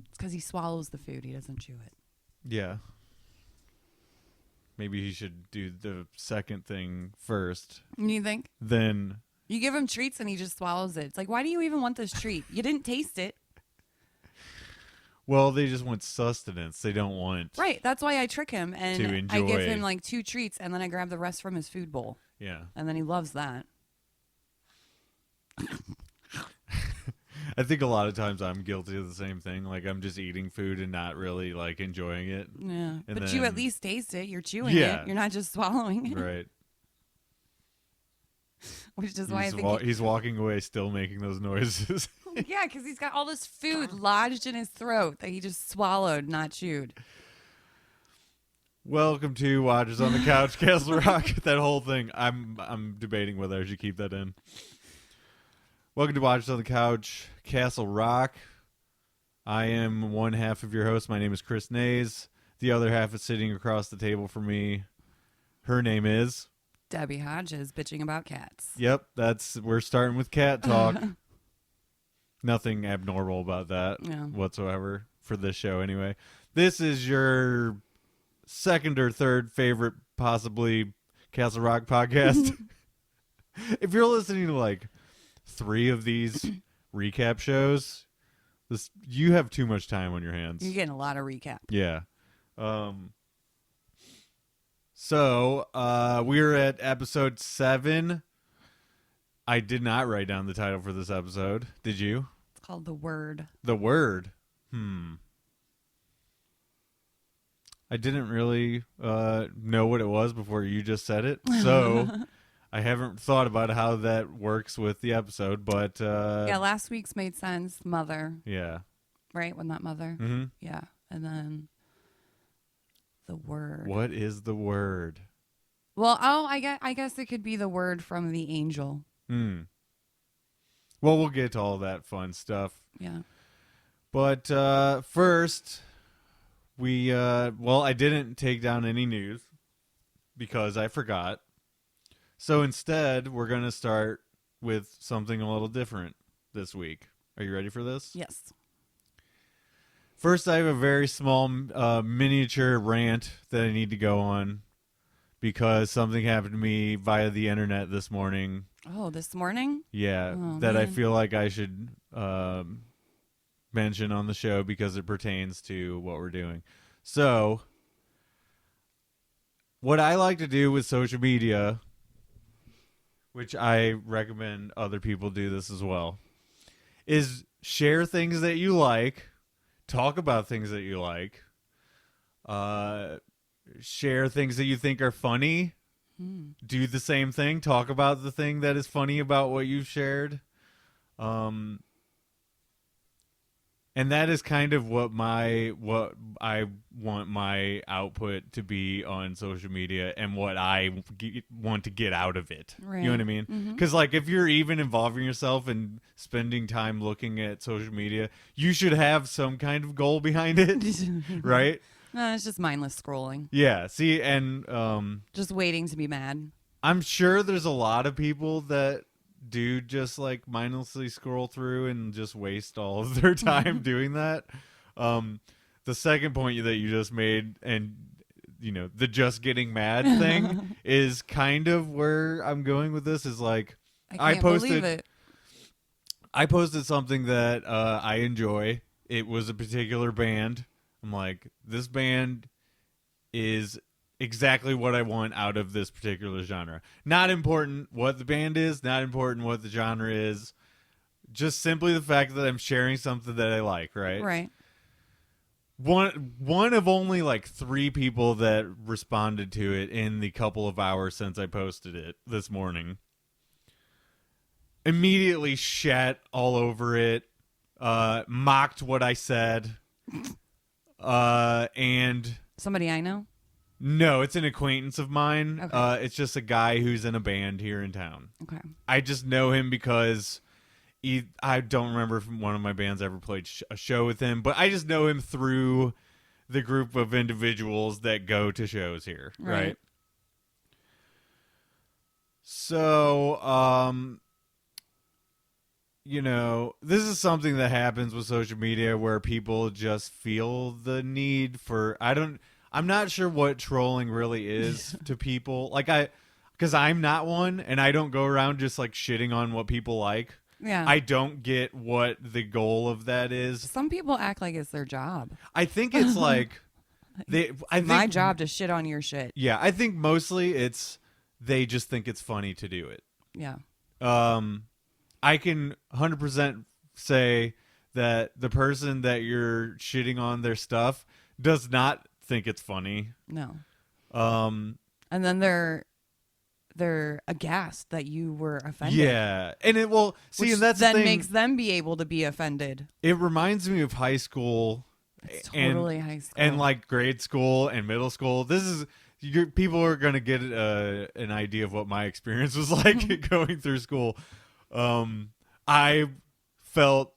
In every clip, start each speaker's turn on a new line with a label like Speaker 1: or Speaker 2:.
Speaker 1: It's because he swallows the food. He doesn't chew it.
Speaker 2: Yeah. Maybe he should do the second thing first.
Speaker 1: You think?
Speaker 2: Then
Speaker 1: You give him treats and he just swallows it. It's like, why do you even want this treat? You didn't taste it.
Speaker 2: well, they just want sustenance. They don't want
Speaker 1: Right. That's why I trick him and
Speaker 2: to enjoy.
Speaker 1: I give him like 2 treats and then I grab the rest from his food bowl.
Speaker 2: Yeah.
Speaker 1: And then he loves that.
Speaker 2: I think a lot of times I'm guilty of the same thing. Like I'm just eating food and not really like enjoying it.
Speaker 1: Yeah.
Speaker 2: And
Speaker 1: But
Speaker 2: then,
Speaker 1: you at least taste it. You're chewing
Speaker 2: Yeah.
Speaker 1: it. You're not just swallowing it.
Speaker 2: Right.
Speaker 1: Which is why I think
Speaker 2: he's walking away still making those noises.
Speaker 1: yeah, because he's got all this food lodged in his throat that he just swallowed, not chewed.
Speaker 2: Welcome to Watchers on the Couch, Castle Rock. That whole thing. I'm debating whether I should keep that in. Welcome to Watchers on the Couch, Castle Rock. I am one half of your host. My name is Chris Nays. The other half is sitting across the table from me. Her name is
Speaker 1: Debbie Hodges bitching about cats.
Speaker 2: Yep, we're starting with cat talk. Nothing abnormal about that whatsoever for this show anyway. This is your second or third favorite, possibly, Castle Rock podcast. If you're listening to like 3 of these recap shows, you have too much time on your hands.
Speaker 1: You're getting a lot of recap.
Speaker 2: Yeah. So we're at episode 7. I did not write down the title for this episode. Did you?
Speaker 1: It's called The Word.
Speaker 2: The Word. I didn't really know what it was before you just said it. So I haven't thought about how that works with the episode, but
Speaker 1: yeah, last week's made sense. Mother.
Speaker 2: Yeah.
Speaker 1: Right? Wasn't that Mother?
Speaker 2: Mm-hmm.
Speaker 1: Yeah. And then The Word.
Speaker 2: What is the word?
Speaker 1: Well, I guess it could be the word from the angel.
Speaker 2: Well, we'll get to all that fun stuff.
Speaker 1: Yeah.
Speaker 2: But first, I didn't take down any news because I forgot. So instead, we're going to start with something a little different this week. Are you ready for this?
Speaker 1: Yes.
Speaker 2: First, I have a very small miniature rant that I need to go on because something happened to me via the internet this morning.
Speaker 1: Oh, this morning?
Speaker 2: Yeah,
Speaker 1: Oh,
Speaker 2: that
Speaker 1: man.
Speaker 2: I feel like I should mention on the show because it pertains to what we're doing. So, what I like to do with social media, which I recommend other people do this as well, is share things that you like, talk about things that you like, share things that you think are funny, do the same thing, talk about the thing that is funny about what you've shared. And that is kind of what I want my output to be on social media and what I want to get out of it.
Speaker 1: Right.
Speaker 2: You know what I mean? Because like if you're even involving yourself and spending time looking at social media, you should have some kind of goal behind it, right?
Speaker 1: No, it's just mindless scrolling.
Speaker 2: Yeah. See, and
Speaker 1: Just waiting to be mad.
Speaker 2: I'm sure there's a lot of people that do just like mindlessly scroll through and just waste all of their time doing that. The second point that you just made, and you know, the just getting mad thing is kind of where I'm going with this. Is like
Speaker 1: I can't believe it.
Speaker 2: I posted something that I enjoy. It was a particular band. I'm like, this band is exactly what I want out of this particular genre. Not important what the band is, not important what the genre is. Just simply the fact that I'm sharing something that I like, right?
Speaker 1: Right.
Speaker 2: One of only like 3 people that responded to it in the couple of hours since I posted it this morning. Immediately shat all over it, mocked what I said, and
Speaker 1: Somebody I know?
Speaker 2: no, it's an acquaintance of mine.
Speaker 1: Okay.
Speaker 2: It's just a guy who's in a band here in town.
Speaker 1: Okay.
Speaker 2: I just know him because I don't remember if one of my bands ever played a show with him, but I just know him through the group of individuals that go to shows here, right? So, this is something that happens with social media where people just feel the need for, I'm not sure what trolling really is to people. Like because I'm not one and I don't go around just like shitting on what people like.
Speaker 1: Yeah.
Speaker 2: I don't get what the goal of that is.
Speaker 1: Some people act like it's their job.
Speaker 2: I think it's like,
Speaker 1: my job to shit on your shit.
Speaker 2: Yeah. I think mostly they just think it's funny to do it.
Speaker 1: Yeah.
Speaker 2: I can 100% say that the person that you're shitting on their stuff does not think it's funny.
Speaker 1: No. And then they're aghast that you were offended.
Speaker 2: Yeah. And and that's
Speaker 1: then
Speaker 2: the thing.
Speaker 1: Makes them be able to be offended.
Speaker 2: It reminds me of high school.
Speaker 1: It's totally high school.
Speaker 2: And like grade school and middle school. People are going to get an idea of what my experience was like going through school. I felt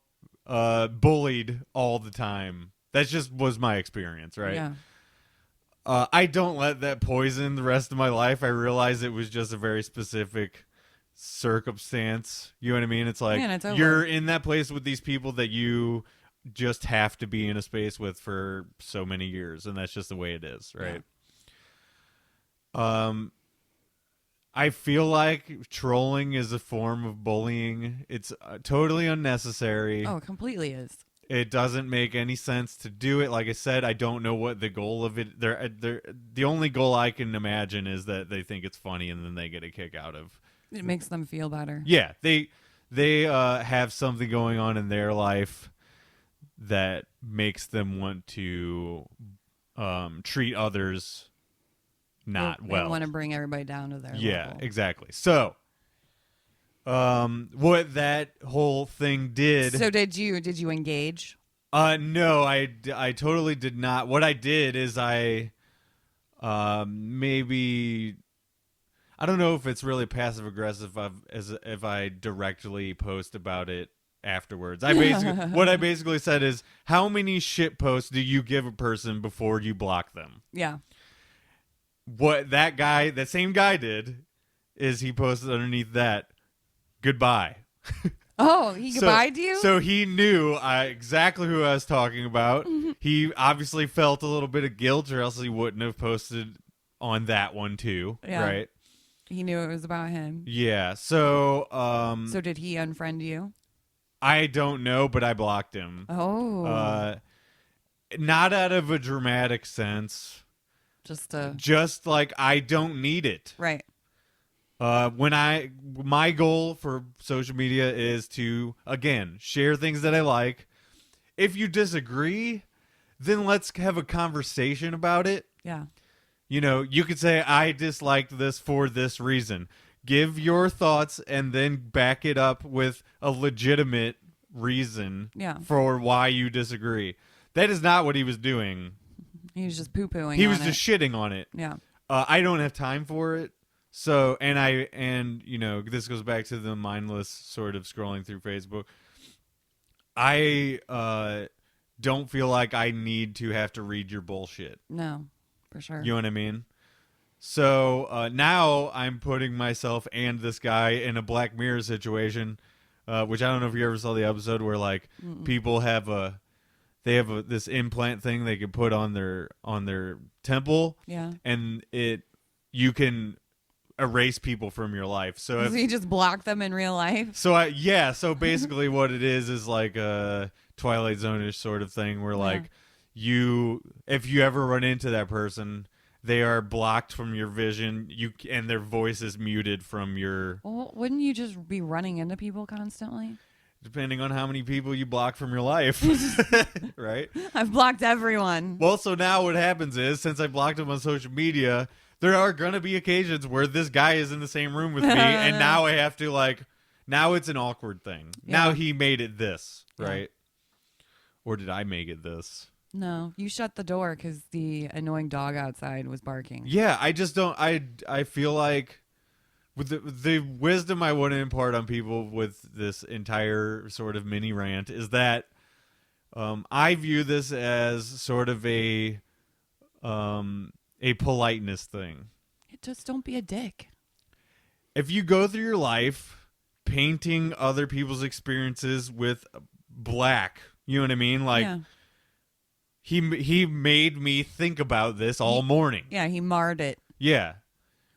Speaker 2: bullied all the time. That just was my experience, right?
Speaker 1: Yeah.
Speaker 2: I don't let that poison the rest of my life. I realize it was just a very specific circumstance. You know what I mean? It's like
Speaker 1: it's over.
Speaker 2: You're in that place with these people that you just have to be in a space with for so many years, and that's just the way it is, right? Yeah. I feel like trolling is a form of bullying. It's totally unnecessary.
Speaker 1: Oh, it completely is.
Speaker 2: It doesn't make any sense to do it. Like I said, I don't know what the goal of it. The only goal I can imagine is that they think it's funny and then they get a kick out of.
Speaker 1: It makes them feel better.
Speaker 2: Yeah, they have something going on in their life that makes them want to treat others not well.
Speaker 1: They want to bring everybody down to their level.
Speaker 2: Yeah, exactly. So, what that whole thing did.
Speaker 1: So did you engage?
Speaker 2: No, I totally did not. What I did is I maybe, I don't know if it's really passive aggressive if I directly post about it afterwards. What I basically said is, how many shit posts do you give a person before you block them?
Speaker 1: Yeah.
Speaker 2: What that same guy did is he posted underneath that, goodbye.
Speaker 1: Oh, he goodbye to you?
Speaker 2: So he knew exactly who I was talking about. He obviously felt a little bit of guilt, or else he wouldn't have posted on that one too. Yeah. Right?
Speaker 1: He knew it was about him.
Speaker 2: Yeah. So
Speaker 1: so did he unfriend you?
Speaker 2: I don't know, but I blocked him.
Speaker 1: Oh.
Speaker 2: Not out of a dramatic sense. Just like I don't need it.
Speaker 1: Right.
Speaker 2: My goal for social media is to, again, share things that I like. If you disagree, then let's have a conversation about it.
Speaker 1: Yeah.
Speaker 2: You could say, I disliked this for this reason. Give your thoughts and then back it up with a legitimate reason for why you disagree. That is not what he was doing.
Speaker 1: He was just poo-pooing.
Speaker 2: He was just shitting on it.
Speaker 1: Yeah.
Speaker 2: I don't have time for it. So, and this goes back to the mindless sort of scrolling through Facebook. I don't feel like I need to have to read your bullshit.
Speaker 1: No, for sure.
Speaker 2: You know what I mean? So now I'm putting myself and this guy in a Black Mirror situation, which I don't know if you ever saw the episode where like people have this implant thing they can put on their temple.
Speaker 1: Yeah.
Speaker 2: And you can erase people from your life. So
Speaker 1: you just block them in real life?
Speaker 2: So basically what it is like a Twilight Zone-ish sort of thing where like if you ever run into that person, they are blocked from your vision. And their voice is muted from your.
Speaker 1: Well, wouldn't you just be running into people constantly?
Speaker 2: Depending on how many people you block from your life, right?
Speaker 1: I've blocked everyone.
Speaker 2: Well, so now what happens is, since I blocked them on social media, there are going to be occasions where this guy is in the same room with me, and now I have to now it's an awkward thing. Yeah. Now he made it this, right? Or did I make it this?
Speaker 1: No, you shut the door because the annoying dog outside was barking.
Speaker 2: Yeah, I just don't. I feel like with the wisdom I want to impart on people with this entire sort of mini rant is that I view this as sort of a politeness thing.
Speaker 1: Just don't be a dick.
Speaker 2: If you go through your life painting other people's experiences with black. You know what I mean? Like, he made me think about this all morning.
Speaker 1: Yeah, he marred it.
Speaker 2: Yeah.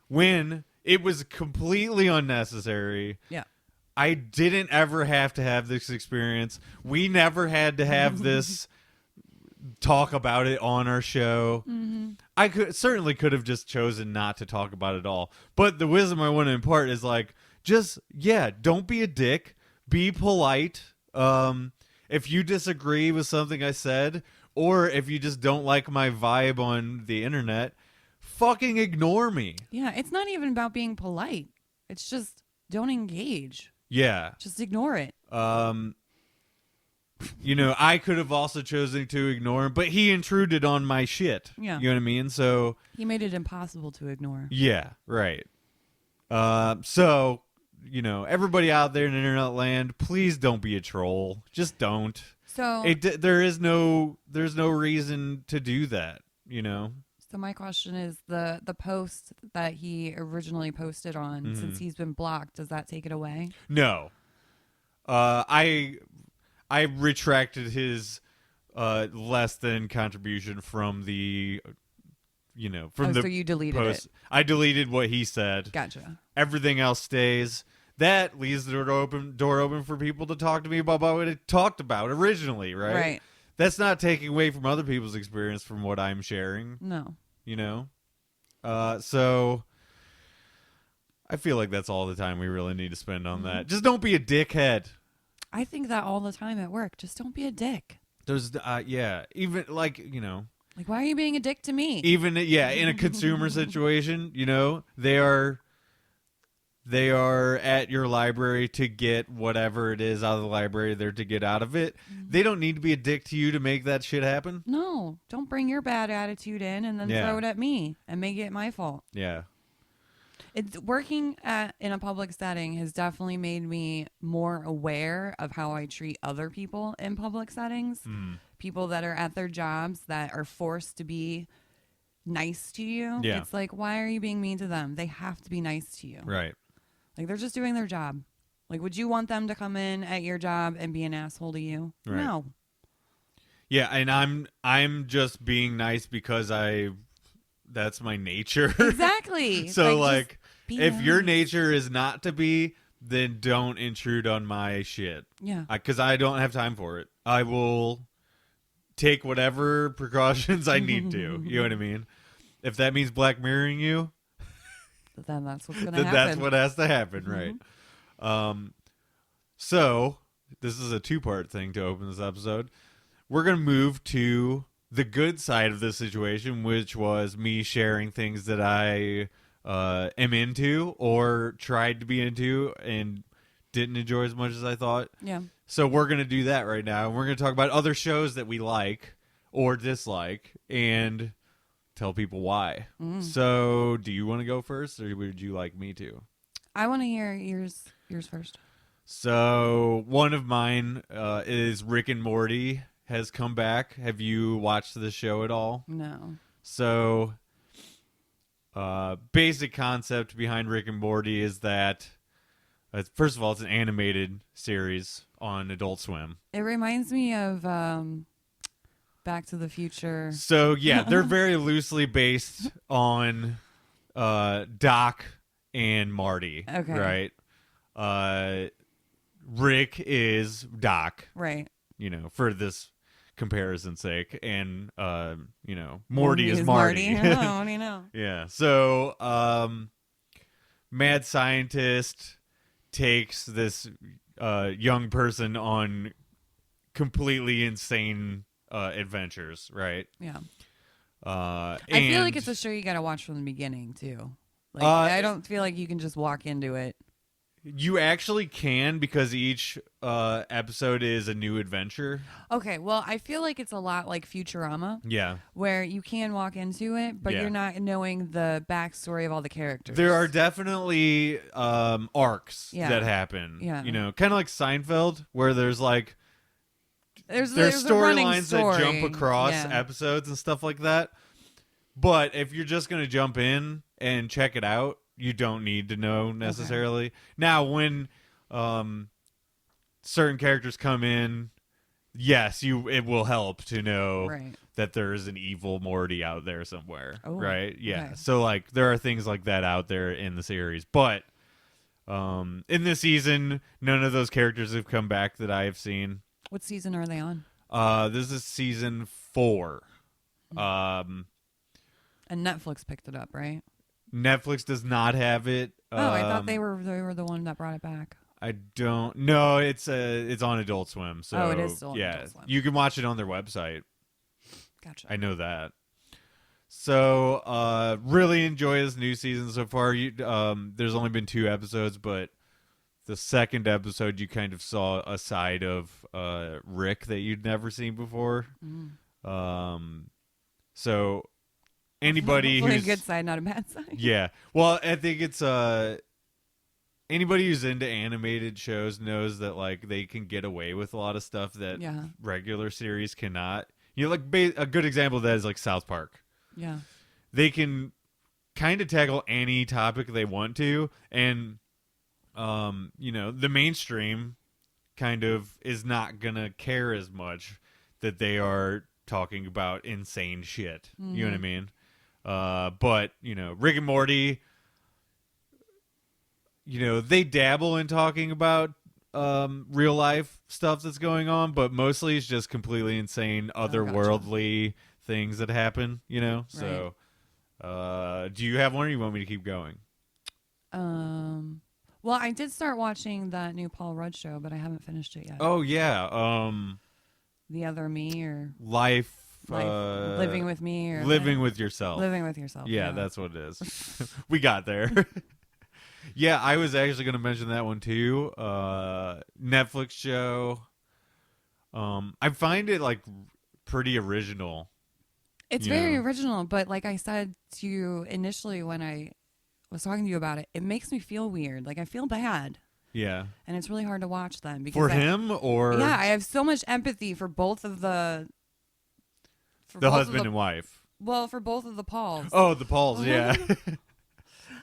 Speaker 2: When it was completely unnecessary.
Speaker 1: Yeah.
Speaker 2: I didn't ever have to have this experience. We never had to have this talk about it on our show.
Speaker 1: Mm-hmm.
Speaker 2: I certainly could have just chosen not to talk about it at all. But the wisdom I want to impart is like, don't be a dick. Be polite. If you disagree with something I said, or if you just don't like my vibe on the internet, fucking ignore me.
Speaker 1: Yeah, it's not even about being polite. It's just don't engage.
Speaker 2: Yeah.
Speaker 1: Just ignore it.
Speaker 2: I could have also chosen to ignore him, but he intruded on my shit.
Speaker 1: Yeah.
Speaker 2: You know what I mean? So
Speaker 1: he made it impossible to ignore.
Speaker 2: Yeah, right. So, everybody out there in internet land, please don't be a troll. Just don't.
Speaker 1: So
Speaker 2: there's no reason to do that,
Speaker 1: So my question is the post that he originally posted on, since he's been blocked, does that take it away?
Speaker 2: No. I retracted his less than contribution from the
Speaker 1: so you deleted
Speaker 2: post.
Speaker 1: it.
Speaker 2: I deleted what he said.
Speaker 1: Gotcha.
Speaker 2: Everything else stays. That leaves the door open for people to talk to me about what it talked about originally, right?
Speaker 1: Right.
Speaker 2: That's not taking away from other people's experience from what I'm sharing.
Speaker 1: No.
Speaker 2: So I feel like that's all the time we really need to spend on that. Just don't be a dickhead.
Speaker 1: I think that all the time at work. Just don't be a dick.
Speaker 2: There's, even like,
Speaker 1: Like, why are you being a dick to me?
Speaker 2: even, in a consumer situation, they are at your library to get whatever it is out of the library they're to get out of it. They don't need to be a dick to you to make that shit happen.
Speaker 1: No, don't bring your bad attitude in and then throw it at me and make it my fault.
Speaker 2: Yeah.
Speaker 1: It's working in a public setting has definitely made me more aware of how I treat other people in public settings. People that are at their jobs that are forced to be nice to you.
Speaker 2: Yeah.
Speaker 1: It's like, why are you being mean to them? They have to be nice to you.
Speaker 2: Right.
Speaker 1: Like, they're just doing their job. Like, would you want them to come in at your job and be an asshole to you?
Speaker 2: Right.
Speaker 1: No.
Speaker 2: Yeah, and I'm just being nice because that's my nature.
Speaker 1: Exactly.
Speaker 2: So like if
Speaker 1: nice.
Speaker 2: your nature is not to be, then don't intrude on my shit.
Speaker 1: Yeah.
Speaker 2: Because I don't have time for it. I will take whatever precautions I need to. You know what I mean? If that means Black Mirroring you,
Speaker 1: then that's what's going to happen.
Speaker 2: That's what has to happen, right? So this is a 2-part thing to open this episode. We're going to move to the good side of this situation, which was me sharing things that I am into or tried to be into and didn't enjoy as much as I thought.
Speaker 1: Yeah.
Speaker 2: So we're going to do that right now. And we're going to talk about other shows that we like or dislike and tell people why. So do you want to go first or would you like me to?
Speaker 1: I want to hear yours first.
Speaker 2: So one of mine is Rick and Morty has come back. Have you watched the show at all?
Speaker 1: No.
Speaker 2: So basic concept behind Rick and Morty is that first of all, it's an animated series on Adult Swim.
Speaker 1: It reminds me of Back to the Future.
Speaker 2: So yeah, they're very loosely based on Doc and Marty.
Speaker 1: Okay.
Speaker 2: Right. Rick is Doc.
Speaker 1: Right.
Speaker 2: For this comparison's sake, and Morty is Marty.
Speaker 1: What do you know?
Speaker 2: Yeah. So mad scientist takes this young person on completely insane adventures, right?
Speaker 1: Yeah. I feel like it's a show you got to watch from the beginning too. Like I don't feel like you can just walk into it.
Speaker 2: You actually can, because each episode is a new adventure.
Speaker 1: Okay, well, I feel like it's a lot like Futurama.
Speaker 2: Yeah.
Speaker 1: Where you can walk into it, but you're not knowing the backstory of all the characters.
Speaker 2: There are definitely arcs that happen.
Speaker 1: Yeah.
Speaker 2: Kind of like Seinfeld, where there's like there's
Speaker 1: storylines
Speaker 2: that jump across episodes and stuff like that. But if you're just going to jump in and check it out, you don't need to know necessarily. Okay. Now, when certain characters come in, yes, it will help to know
Speaker 1: Right.
Speaker 2: that there is an evil Morty out there somewhere,
Speaker 1: Oh,
Speaker 2: right? Yeah.
Speaker 1: okay.
Speaker 2: So like there are things like that out there in the series, but in this season, none of those characters have come back that I have seen.
Speaker 1: What season are they on?
Speaker 2: This is season 4.
Speaker 1: And Netflix picked it up, right?
Speaker 2: Netflix does not have it.
Speaker 1: I thought they were the one that brought it back.
Speaker 2: I don't know. It's on Adult Swim. So
Speaker 1: it is still on Adult Swim.
Speaker 2: You can watch it on their website.
Speaker 1: Gotcha.
Speaker 2: I know that. So really enjoy this new season so far. There's only been 2 episodes, but the second episode you kind of saw a side of Rick that you'd never seen before. So anybody who's
Speaker 1: a good side, not a bad side.
Speaker 2: Yeah. Well, I think it's anybody who's into animated shows knows that like they can get away with a lot of stuff that regular series cannot. You know, like a good example of that is like South Park.
Speaker 1: Yeah.
Speaker 2: They can kind of tackle any topic they want to, and the mainstream kind of is not gonna care as much that they are talking about insane shit. You know what I mean? But Rick and Morty, they dabble in talking about real life stuff that's going on, but mostly it's just completely insane, otherworldly things that happen. So do you have one, or you want me to keep going?
Speaker 1: Well, I did start watching that new Paul Rudd show, but I haven't finished it yet.
Speaker 2: Oh yeah.
Speaker 1: The Other Me, or
Speaker 2: Life
Speaker 1: Living with Me, or
Speaker 2: Living with Yourself.
Speaker 1: Living with Yourself.
Speaker 2: Yeah, that's what it is. We got there. Yeah, I was actually going to mention that one too. Netflix show. I find it like pretty original.
Speaker 1: It's very original, but like I said to you initially when I was talking to you about it, it makes me feel weird. Like I feel bad.
Speaker 2: Yeah.
Speaker 1: And it's really hard to watch them because
Speaker 2: for him, or
Speaker 1: yeah, I have so much empathy for both of the
Speaker 2: husband and wife.
Speaker 1: Well, for both of the Pauls.
Speaker 2: Oh, the Pauls, yeah.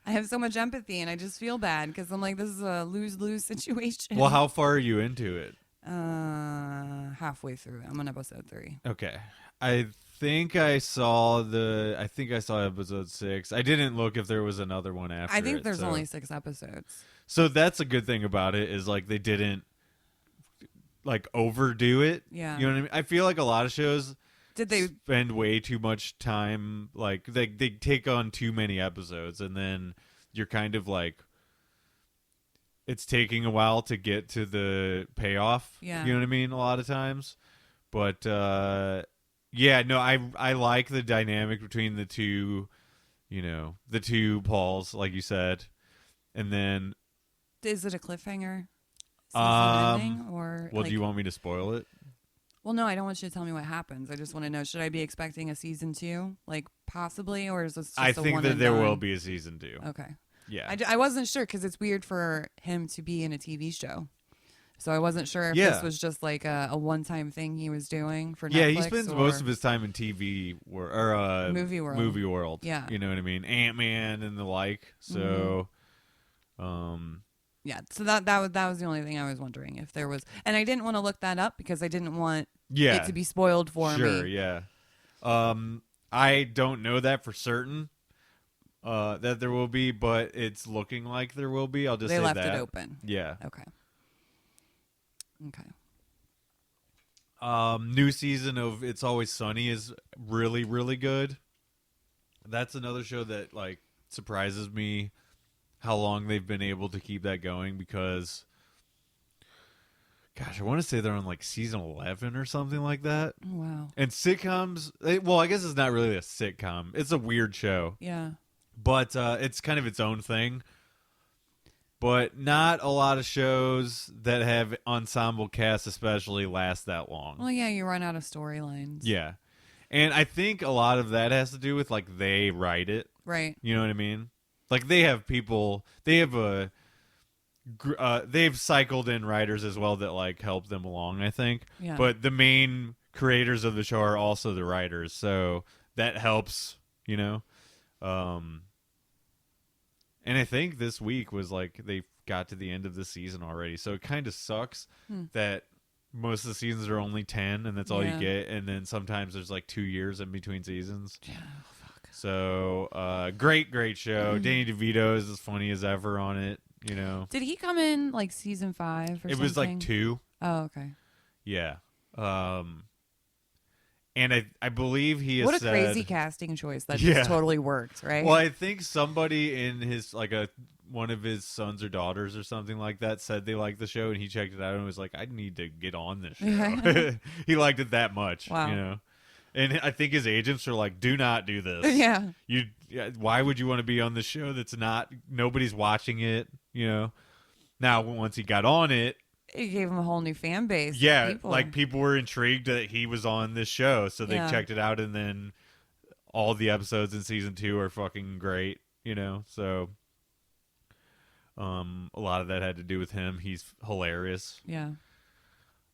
Speaker 1: I have so much empathy, and I just feel bad because I'm like, this is a lose-lose situation.
Speaker 2: Well, how far are you into it?
Speaker 1: Halfway through. I'm on episode 3.
Speaker 2: Okay. I think I saw episode 6. I didn't look if there was another one after.
Speaker 1: I think there's only 6 episodes.
Speaker 2: So that's a good thing about it, is like they didn't like overdo it.
Speaker 1: Yeah.
Speaker 2: You know what I mean? I feel like a lot of shows
Speaker 1: did they
Speaker 2: spend way too much time, like they take on too many episodes, and then you're kind of like, it's taking a while to get to the payoff.
Speaker 1: Yeah.
Speaker 2: You know what I mean? A lot of times. But yeah, no, I like the dynamic between the two, the two Pauls, like you said. And then
Speaker 1: is it a cliffhanger? Ending, or
Speaker 2: well, do you want me to spoil it?
Speaker 1: Well, no, I don't want you to tell me what happens. I just want to know, should I be expecting a season 2? Like, possibly, or is this just
Speaker 2: I
Speaker 1: a
Speaker 2: think
Speaker 1: one
Speaker 2: that
Speaker 1: and
Speaker 2: there
Speaker 1: done?
Speaker 2: will be a season 2.
Speaker 1: Okay.
Speaker 2: Yeah.
Speaker 1: I wasn't sure because it's weird for him to be in a TV show. So I wasn't sure if this was just like a one-time thing he was doing for Netflix.
Speaker 2: Yeah, he spends most of his time in TV or
Speaker 1: movie world.
Speaker 2: Movie world.
Speaker 1: Yeah.
Speaker 2: You know what I mean? Ant-Man and the like. So,
Speaker 1: yeah, so that was the only thing I was wondering if there was, and I didn't want to look that up because I didn't want it to be spoiled for me.
Speaker 2: Sure, yeah. I don't know that for certain that there will be, but it's looking like there will be. I'll just say that.
Speaker 1: They left it open.
Speaker 2: Yeah.
Speaker 1: Okay.
Speaker 2: New season of It's Always Sunny is really, really good. That's another show that like surprises me how long they've been able to keep that going, because gosh, I want to say they're on like season 11 or something like that.
Speaker 1: Oh, wow.
Speaker 2: And sitcoms, well, I guess it's not really a sitcom. It's a weird show.
Speaker 1: Yeah.
Speaker 2: But it's kind of its own thing. But not a lot of shows that have ensemble casts especially last that long.
Speaker 1: Well, yeah, you run out of storylines.
Speaker 2: Yeah. And I think a lot of that has to do with like they write it.
Speaker 1: Right.
Speaker 2: You know what I mean? Like they have people, they've cycled in writers as well that like help them along, I think.
Speaker 1: Yeah.
Speaker 2: But the main creators of the show are also the writers, so that helps, And I think this week was like they got to the end of the season already. So it kind of sucks that most of the seasons are only 10 and that's all you get. And then sometimes there's like 2 years in between seasons. Yeah, fuck. So great show. Danny DeVito is as funny as ever on it, you know.
Speaker 1: Did he come in like season 5 or something?
Speaker 2: It was like 2.
Speaker 1: Oh, okay.
Speaker 2: Yeah. And I believe he has
Speaker 1: what a
Speaker 2: said,
Speaker 1: crazy casting choice that just totally worked, right?
Speaker 2: Well, I think somebody in his one of his sons or daughters or something like that said they liked the show, and he checked it out and was like, I need to get on this show. He liked it that much.
Speaker 1: Wow.
Speaker 2: You know. And I think his agents are like, do not do this.
Speaker 1: Yeah.
Speaker 2: Why would you want to be on this show that's nobody's watching it, you know? Now once he got on it,
Speaker 1: it gave him a whole new fan base.
Speaker 2: Yeah, like people were intrigued that he was on this show, so they checked it out, and then all the episodes in season 2 are fucking great, you know. So, a lot of that had to do with him. He's hilarious.
Speaker 1: Yeah.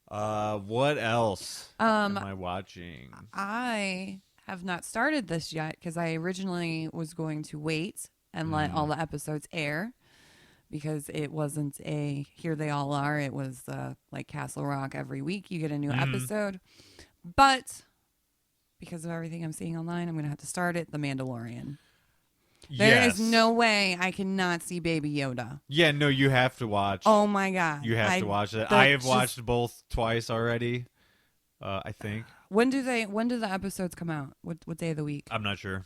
Speaker 2: What else am I watching?
Speaker 1: I have not started this yet because I originally was going to wait and let all the episodes air. Because it wasn't a Here They All Are. It was like Castle Rock every week. You get a new episode. But because of everything I'm seeing online, I'm going to have to start it. The Mandalorian. There is no way I cannot see Baby Yoda.
Speaker 2: Yeah, no, you have to watch.
Speaker 1: Oh, my God.
Speaker 2: You have to watch it. I have watched both twice already, I think.
Speaker 1: When do the episodes come out? What day of the week?
Speaker 2: I'm not sure.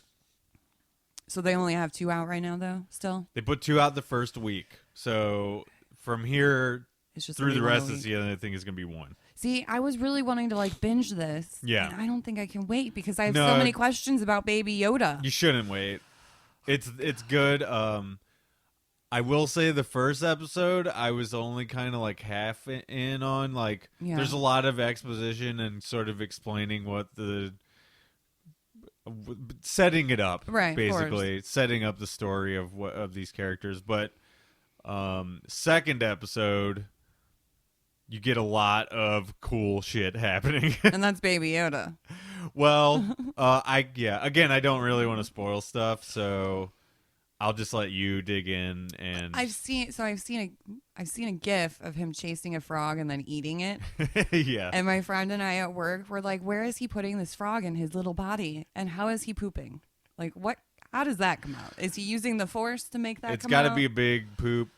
Speaker 1: So they only have 2 out right now, though, still?
Speaker 2: They put 2 out the first week. So from here
Speaker 1: it's just
Speaker 2: through the rest of the season, I think it's going to be 1.
Speaker 1: See, I was really wanting to like binge this.
Speaker 2: Yeah.
Speaker 1: And I don't think I can wait because I have so many questions about Baby Yoda.
Speaker 2: You shouldn't wait. It's good. I will say the first episode, I was only kind of like half in on. Like, there's a lot of exposition and sort of explaining what setting it up,
Speaker 1: right?
Speaker 2: Basically, setting up the story of these characters. But second episode, you get a lot of cool shit happening,
Speaker 1: and that's Baby Yoda.
Speaker 2: Well, again, I don't really want to spoil stuff, so I'll just let you dig in. And
Speaker 1: I've seen a GIF of him chasing a frog and then eating it.
Speaker 2: Yeah.
Speaker 1: And my friend and I at work were like, "Where is he putting this frog in his little body? And how is he pooping? Like, what? How does that come out? Is he using the force to make that come out?
Speaker 2: It's got to be a big poop.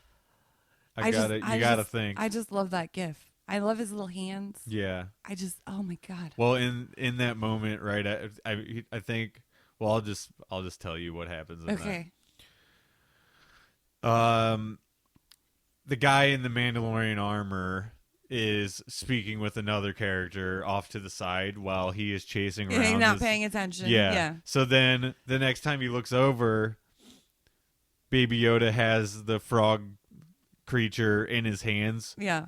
Speaker 2: You gotta think.
Speaker 1: I just love that GIF. I love his little hands.
Speaker 2: Yeah.
Speaker 1: Oh my God.
Speaker 2: Well, in that moment, right? I think. Well, I'll just tell you what happens.
Speaker 1: Okay.
Speaker 2: The guy in the Mandalorian armor is speaking with another character off to the side while he is chasing around.
Speaker 1: He's not paying attention. Yeah.
Speaker 2: So then the next time he looks over, Baby Yoda has the frog creature in his hands.
Speaker 1: Yeah.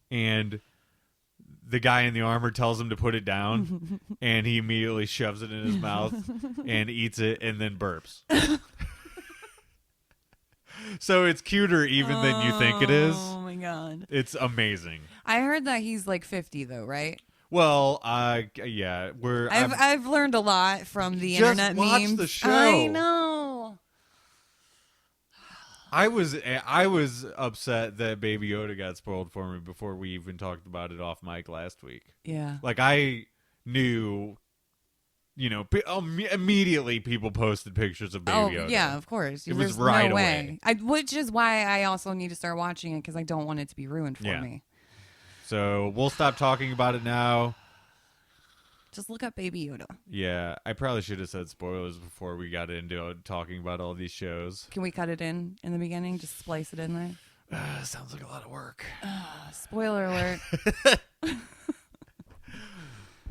Speaker 2: And the guy in the armor tells him to put it down, and he immediately shoves it in his mouth and eats it and then burps. So it's cuter even than you think it is.
Speaker 1: Oh my God.
Speaker 2: It's amazing.
Speaker 1: I heard that he's like 50 though, right?
Speaker 2: Well, yeah,
Speaker 1: I've learned a lot from the internet memes.
Speaker 2: Just watch the show.
Speaker 1: I know.
Speaker 2: I was upset that Baby Yoda got spoiled for me before we even talked about it off mic last week.
Speaker 1: Yeah.
Speaker 2: Like I knew, immediately people posted pictures of Baby Yoda.
Speaker 1: Yeah, of course.
Speaker 2: It was right
Speaker 1: no
Speaker 2: away.
Speaker 1: way. Which is why I also need to start watching it because I don't want it to be ruined for me.
Speaker 2: So we'll stop talking about it now.
Speaker 1: Just look up Baby Yoda.
Speaker 2: Yeah, I probably should have said spoilers before we got into talking about all these shows.
Speaker 1: Can we cut it in the beginning? Just splice it in there?
Speaker 2: Sounds like a lot of work.
Speaker 1: Spoiler alert.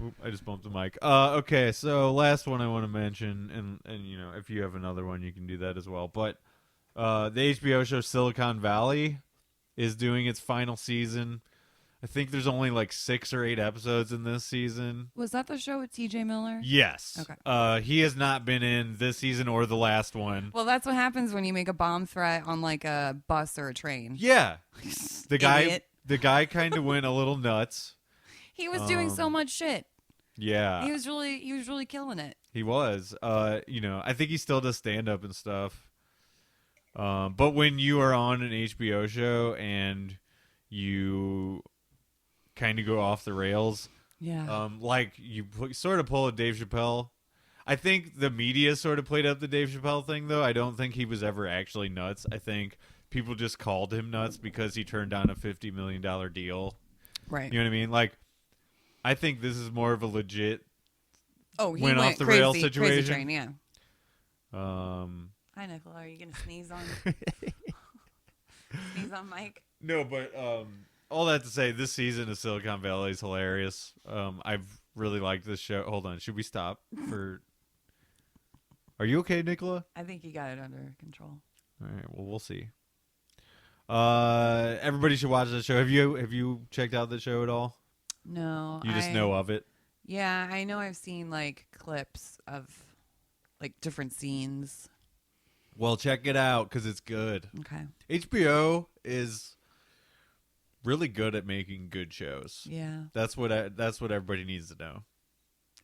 Speaker 2: Oop, I just bumped the mic. Okay, so last one I want to mention, and if you have another one, you can do that as well. But the HBO show Silicon Valley is doing its final season. I think there's only like 6 or 8 episodes in this season.
Speaker 1: Was that the show with TJ Miller?
Speaker 2: Yes.
Speaker 1: Okay.
Speaker 2: He has not been in this season or the last one.
Speaker 1: Well, that's what happens when you make a bomb threat on like a bus or a train.
Speaker 2: Yeah. The
Speaker 1: Idiot.
Speaker 2: guy kind of went a little nuts.
Speaker 1: He was doing so much shit.
Speaker 2: Yeah.
Speaker 1: He was really killing it.
Speaker 2: He was. I think he still does stand up and stuff. But when you are on an HBO show and you kind of go off the rails, like you sort of pull a Dave Chappelle. I think the media sort of played up the Dave Chappelle thing, though. I don't think he was ever actually nuts. I think people just called him nuts because he turned down a $50 million deal.
Speaker 1: Right.
Speaker 2: You know what I mean? Like, I think this is more of a legit
Speaker 1: he
Speaker 2: went off the rail situation.
Speaker 1: Crazy train, yeah. Hi, Nicola. Are you going to sneeze on sneeze on Mike?
Speaker 2: No, but all that to say, this season of Silicon Valley is hilarious. I've really liked this show. Hold on. Should we stop for... Are you okay, Nicola?
Speaker 1: I think you got it under control.
Speaker 2: All right. Well, we'll see. Everybody should watch this show. Have you checked out the show at all?
Speaker 1: No.
Speaker 2: You just know of it?
Speaker 1: Yeah, I know I've seen like clips of like different scenes.
Speaker 2: Well, check it out because it's good.
Speaker 1: Okay.
Speaker 2: HBO is really good at making good shows.
Speaker 1: Yeah.
Speaker 2: That's what everybody needs to know.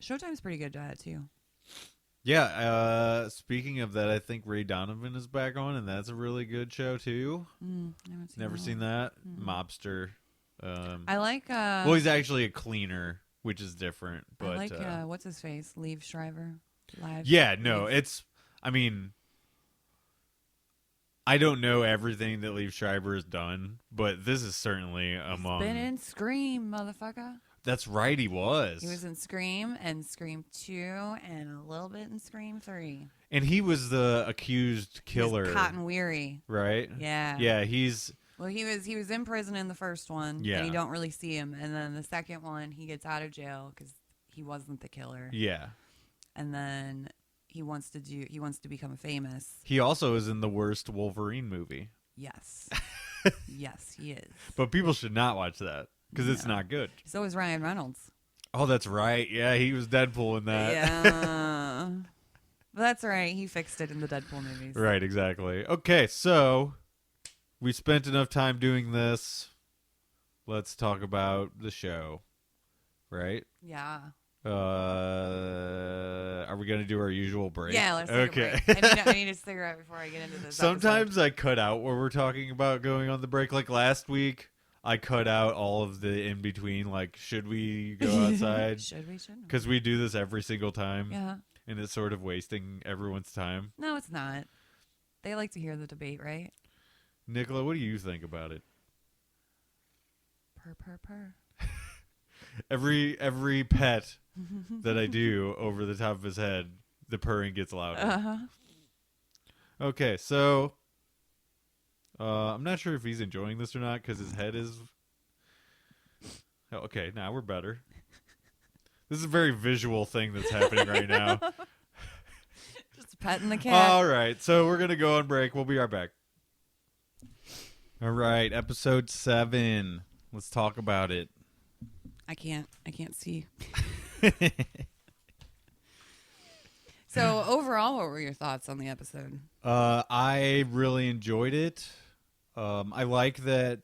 Speaker 2: Showtime's
Speaker 1: pretty good at it too.
Speaker 2: Yeah, speaking of that, I think Ray Donovan is back on, and that's a really good show too. Never seen that. Mobster.
Speaker 1: I like.
Speaker 2: Well, he's actually a cleaner, which is different. But
Speaker 1: I like what's his face, Liev Schreiber.
Speaker 2: Yeah, no, it's. I mean, I don't know everything that Liev Schreiber has done, but this is certainly among.
Speaker 1: He's been in Scream, motherfucker.
Speaker 2: That's right, he was.
Speaker 1: He was in Scream and Scream 2 and a little bit in Scream 3.
Speaker 2: And he was the accused killer.
Speaker 1: Cotton Weary.
Speaker 2: Right?
Speaker 1: Yeah.
Speaker 2: Yeah, he's...
Speaker 1: Well, he was in prison in the first one.
Speaker 2: Yeah.
Speaker 1: And you don't really see him. And then the second one, he gets out of jail because he wasn't the killer.
Speaker 2: Yeah.
Speaker 1: And then he wants to become famous.
Speaker 2: He also is in the worst Wolverine movie.
Speaker 1: Yes. Yes, he is.
Speaker 2: But people should not watch that. Because it's not good.
Speaker 1: So is Ryan Reynolds.
Speaker 2: Oh, that's right. Yeah, he was Deadpool in that.
Speaker 1: Yeah. But that's right. He fixed it in the Deadpool movies.
Speaker 2: Right, exactly. Okay, so we spent enough time doing this. Let's talk about the show. Right?
Speaker 1: Yeah.
Speaker 2: Are we going to do our usual break?
Speaker 1: Yeah, let's take a break. I need a cigarette before I get into this
Speaker 2: Sometimes I cut out where we're talking about going on the break. Like last week, I cut out all of the in-between, like, should we go outside?
Speaker 1: Shouldn't we?
Speaker 2: Because we do this every single time.
Speaker 1: Yeah.
Speaker 2: And it's sort of wasting everyone's time.
Speaker 1: No, it's not. They like to hear the debate, right?
Speaker 2: Nicola, what do you think about it?
Speaker 1: Purr, purr, purr.
Speaker 2: Every pet that I do over the top of his head, the purring gets louder.
Speaker 1: Uh-huh.
Speaker 2: Okay, so... I'm not sure if he's enjoying this or not because his head is... Oh, okay, now we're better. This is a very visual thing that's happening right now.
Speaker 1: Just petting the cat.
Speaker 2: All right, so we're going to go on break. We'll be right back. All right, episode 7. Let's talk about it.
Speaker 1: I can't see. So overall, what were your thoughts on the episode?
Speaker 2: I really enjoyed it. I like that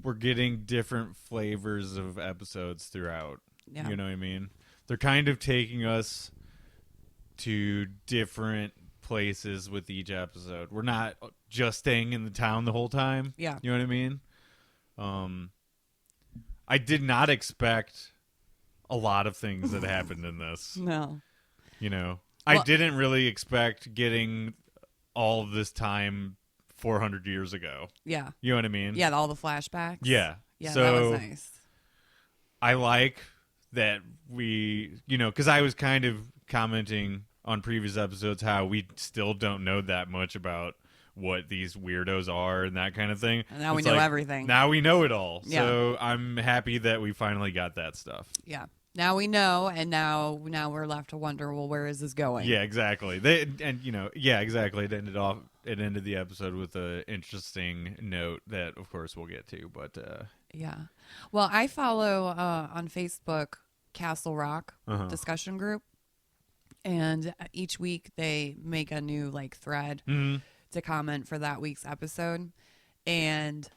Speaker 2: we're getting different flavors of episodes throughout.
Speaker 1: Yeah.
Speaker 2: You know what I mean? They're kind of taking us to different places with each episode. We're not just staying in the town the whole time.
Speaker 1: Yeah.
Speaker 2: You know what I mean? I did not expect a lot of things that happened in this.
Speaker 1: No.
Speaker 2: You know, well, I didn't really expect getting all of this time 400 years ago.
Speaker 1: Yeah.
Speaker 2: You know what I mean?
Speaker 1: Yeah, all the flashbacks.
Speaker 2: Yeah.
Speaker 1: Yeah,
Speaker 2: so
Speaker 1: that was nice.
Speaker 2: I like that we, you know, because I was kind of commenting on previous episodes how we still don't know that much about what these weirdos are and that kind of thing.
Speaker 1: And now we know everything.
Speaker 2: Now we know it all.
Speaker 1: Yeah.
Speaker 2: So I'm happy that we finally got that stuff.
Speaker 1: Yeah. Now we know, and now we're left to wonder, well, where is this going?
Speaker 2: Yeah, exactly. Exactly. It ended the episode with an interesting note that, of course, we'll get to. But
Speaker 1: yeah, well, I follow on Facebook Castle Rock discussion group, and each week they make a new thread to comment for that week's episode, and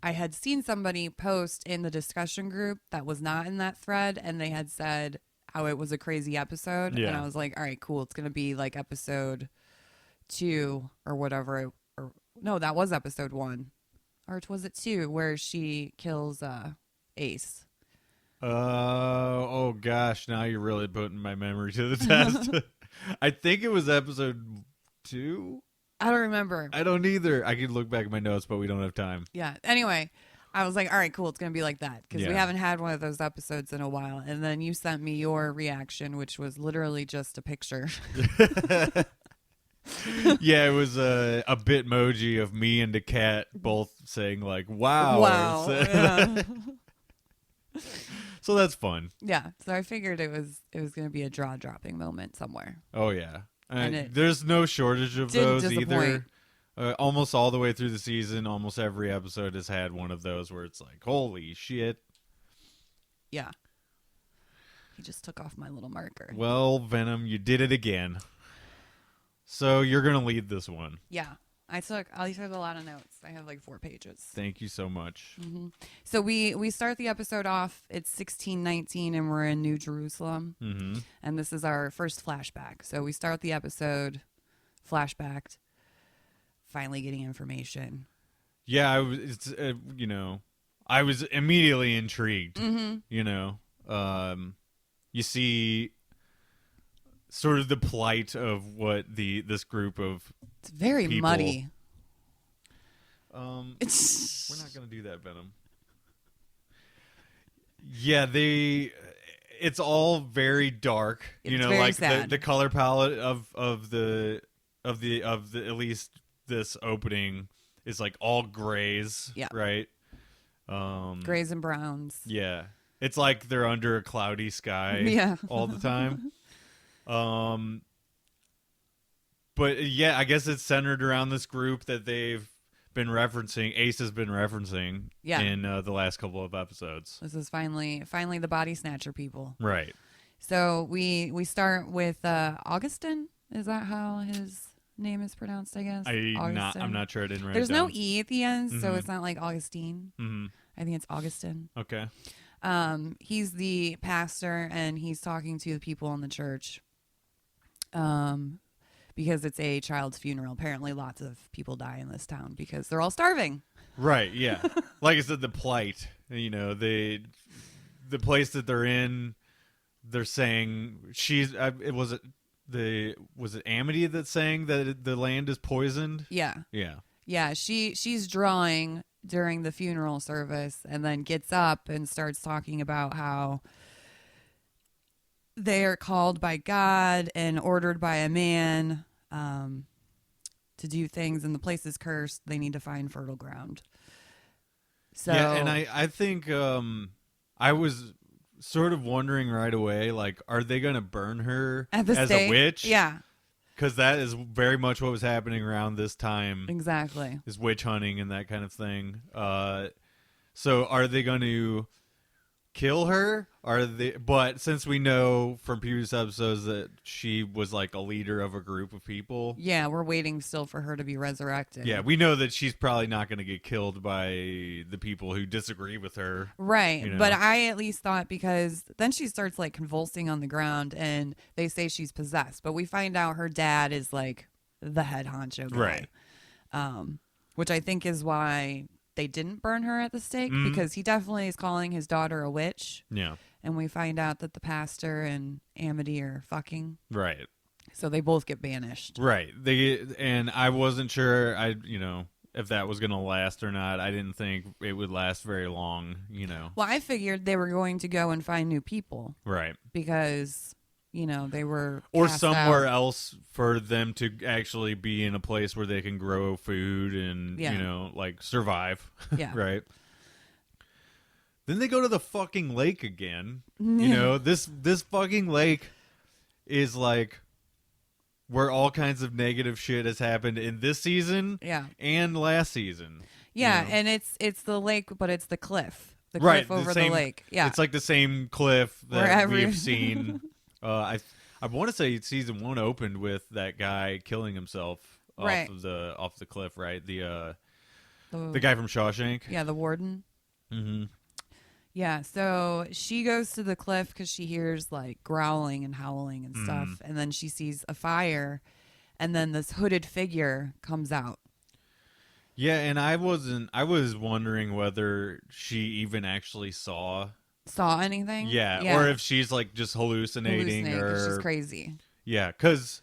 Speaker 1: I had seen somebody post in the discussion group that was not in that thread, and they had said how it was a crazy episode.
Speaker 2: Yeah.
Speaker 1: And I was like, all right, cool. It's going to be like episode 2 or whatever. Or no, that was episode 1. Or was it 2 where she kills Ace?
Speaker 2: Oh gosh, now you're really putting my memory to the test. I think it was episode 2.
Speaker 1: I don't remember.
Speaker 2: I don't either. I could look back at my notes, but we don't have time.
Speaker 1: Yeah. Anyway, I was like, all right, cool. It's going to be like that because we haven't had one of those episodes in a while. And then you sent me your reaction, which was literally just a picture.
Speaker 2: Yeah, it was a Bitmoji of me and the cat both saying like, wow.
Speaker 1: Wow. Yeah.
Speaker 2: So that's fun.
Speaker 1: Yeah. So I figured it was going to be a jaw-dropping moment somewhere.
Speaker 2: Oh, yeah.
Speaker 1: And
Speaker 2: there's no shortage of those either.
Speaker 1: Disappoint.
Speaker 2: Almost all the way through the season, almost every episode has had one of those where it's like, holy shit.
Speaker 1: Yeah. He just took off my little marker.
Speaker 2: Well, Venom, you did it again. So you're going to lead this one.
Speaker 1: Yeah. I took a lot of notes. I have like 4 pages.
Speaker 2: Thank you so much.
Speaker 1: Mm-hmm. So we start the episode off. It's 1619 and we're in New Jerusalem.
Speaker 2: Mm-hmm.
Speaker 1: And this is our first flashback. So we start the episode flashbacked, finally getting information.
Speaker 2: Yeah, I was immediately intrigued.
Speaker 1: Mm-hmm.
Speaker 2: You see sort of the plight of what this group of
Speaker 1: It's very
Speaker 2: people,
Speaker 1: muddy.
Speaker 2: We're not going to do that, Venom. Yeah, it's all very dark.
Speaker 1: It's very
Speaker 2: like
Speaker 1: sad.
Speaker 2: the color palette of the at least this opening is like all grays.
Speaker 1: Yeah.
Speaker 2: Right.
Speaker 1: Grays and browns.
Speaker 2: Yeah. It's like they're under a cloudy sky all the time. But yeah, I guess it's centered around this group that they've been referencing. Ace has been referencing in the last couple of episodes.
Speaker 1: This is finally the body snatcher people.
Speaker 2: Right.
Speaker 1: So we start with Augustin. Is that how his name is pronounced? I guess.
Speaker 2: I'm not sure. I didn't write
Speaker 1: There's
Speaker 2: it down.
Speaker 1: no E at the end, so it's not like Augustine.
Speaker 2: Mm-hmm.
Speaker 1: I think it's Augustin.
Speaker 2: Okay.
Speaker 1: He's the pastor, and he's talking to the people in the church. Because it's a child's funeral. Apparently, lots of people die in this town because they're all starving.
Speaker 2: Right. Yeah. Like I said, the plight. The place that they're in. They're saying was it Amity that's saying that the land is poisoned?
Speaker 1: Yeah.
Speaker 2: Yeah.
Speaker 1: Yeah. She's drawing during the funeral service, and then gets up and starts talking about how they are called by God and ordered by a man to do things, and the place is cursed. They need to find fertile ground. So
Speaker 2: yeah, and I think I was sort of wondering right away, like, are they going to burn her
Speaker 1: at the
Speaker 2: as
Speaker 1: stake?
Speaker 2: a witch?
Speaker 1: Yeah.
Speaker 2: Because that is very much what was happening around this time.
Speaker 1: Exactly.
Speaker 2: Is witch hunting and that kind of thing. So are they going to kill her? But since we know from previous episodes that she was like a leader of a group of people.
Speaker 1: Yeah, we're waiting still for her to be resurrected.
Speaker 2: Yeah, we know that she's probably not going to get killed by the people who disagree with her.
Speaker 1: Right. But I at least thought, because then she starts like convulsing on the ground and they say she's possessed. But we find out her dad is like the head honcho guy.
Speaker 2: Right.
Speaker 1: Which I think is why they didn't burn her at the stake, because he definitely is calling his daughter a witch.
Speaker 2: Yeah.
Speaker 1: And we find out that the pastor and Amity are fucking.
Speaker 2: Right.
Speaker 1: So they both get banished.
Speaker 2: Right. And I wasn't sure if that was going to last or not. I didn't think it would last very long,
Speaker 1: Well, I figured they were going to go and find new people.
Speaker 2: Right.
Speaker 1: Because, they were
Speaker 2: or
Speaker 1: cast
Speaker 2: somewhere
Speaker 1: out.
Speaker 2: else for them to actually be in a place where they can grow food and, like survive.
Speaker 1: Yeah.
Speaker 2: Right. Then they go to the fucking lake again. This fucking lake is like where all kinds of negative shit has happened in this season and last season.
Speaker 1: Yeah, and it's the lake, but it's the cliff. The
Speaker 2: right,
Speaker 1: cliff over the lake. Yeah.
Speaker 2: It's like the same cliff that we've seen. I want to say season 1 opened with that guy killing himself off the cliff, right? The guy from Shawshank.
Speaker 1: Yeah, the warden.
Speaker 2: Mm-hmm.
Speaker 1: Yeah, so she goes to the cliff because she hears like growling and howling and stuff, and then she sees a fire, and then this hooded figure comes out.
Speaker 2: Yeah, and I was wondering whether she even actually saw
Speaker 1: anything.
Speaker 2: Yeah, or if she's like just hallucinating or
Speaker 1: she's crazy.
Speaker 2: Yeah, because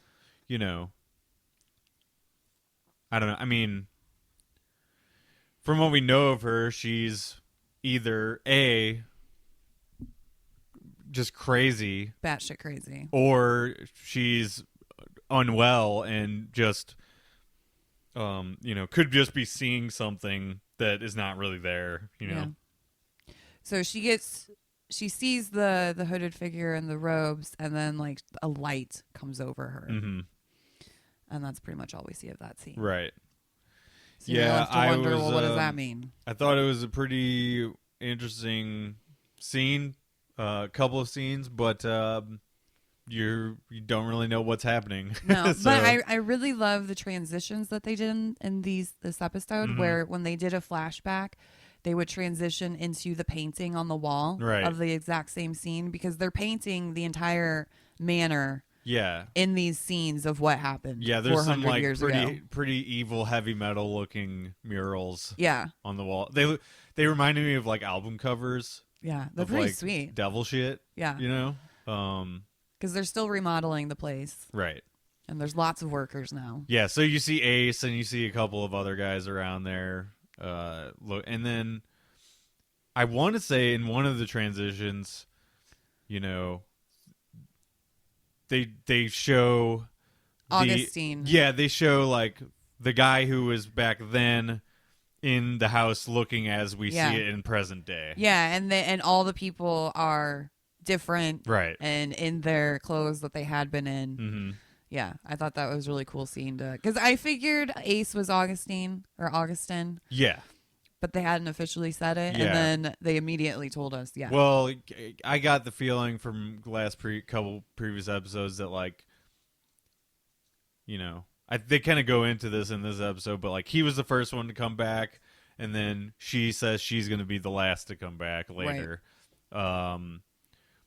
Speaker 2: I don't know. I mean, from what we know of her, she's either just crazy,
Speaker 1: batshit crazy,
Speaker 2: or she's unwell and just could just be seeing something that is not really there,
Speaker 1: Yeah. So she sees the hooded figure in the robes, and then like a light comes over her.
Speaker 2: Mm-hmm.
Speaker 1: And that's pretty much all we see of that scene.
Speaker 2: Right.
Speaker 1: So you're left to wonder, well, what does that mean?
Speaker 2: I thought it was a pretty interesting scene, couple of scenes, but you don't really know what's happening.
Speaker 1: No,
Speaker 2: so.
Speaker 1: But I really love the transitions that they did in this episode,
Speaker 2: Mm-hmm.
Speaker 1: where when they did a flashback, they would transition into the painting on the wall of the exact same scene, because they're painting the entire manor.
Speaker 2: Yeah.
Speaker 1: In these scenes of what happened.
Speaker 2: Yeah, there's some like
Speaker 1: pretty
Speaker 2: evil heavy metal looking murals.
Speaker 1: Yeah.
Speaker 2: On the wall. They reminded me of like album covers.
Speaker 1: Yeah, they're pretty sweet.
Speaker 2: Devil shit.
Speaker 1: Yeah. Because they're still remodeling the place.
Speaker 2: Right.
Speaker 1: And there's lots of workers now.
Speaker 2: Yeah, so you see Ace and you see a couple of other guys around there. And then I want to say in one of the transitions, they show
Speaker 1: Augustine.
Speaker 2: They show like the guy who was back then in the house looking as we see it in present day.
Speaker 1: Yeah, and all the people are different,
Speaker 2: right?
Speaker 1: And in their clothes that they had been in.
Speaker 2: Mm-hmm.
Speaker 1: Yeah, I thought that was a really cool scene because I figured Ace was Augustine or Augustin.
Speaker 2: Yeah.
Speaker 1: But they hadn't officially said it, and then they immediately told us, yeah.
Speaker 2: Well, I got the feeling from the last couple previous episodes that, like, they kind of go into this in this episode, but, like, he was the first one to come back, and then she says she's going to be the last to come back later. Right.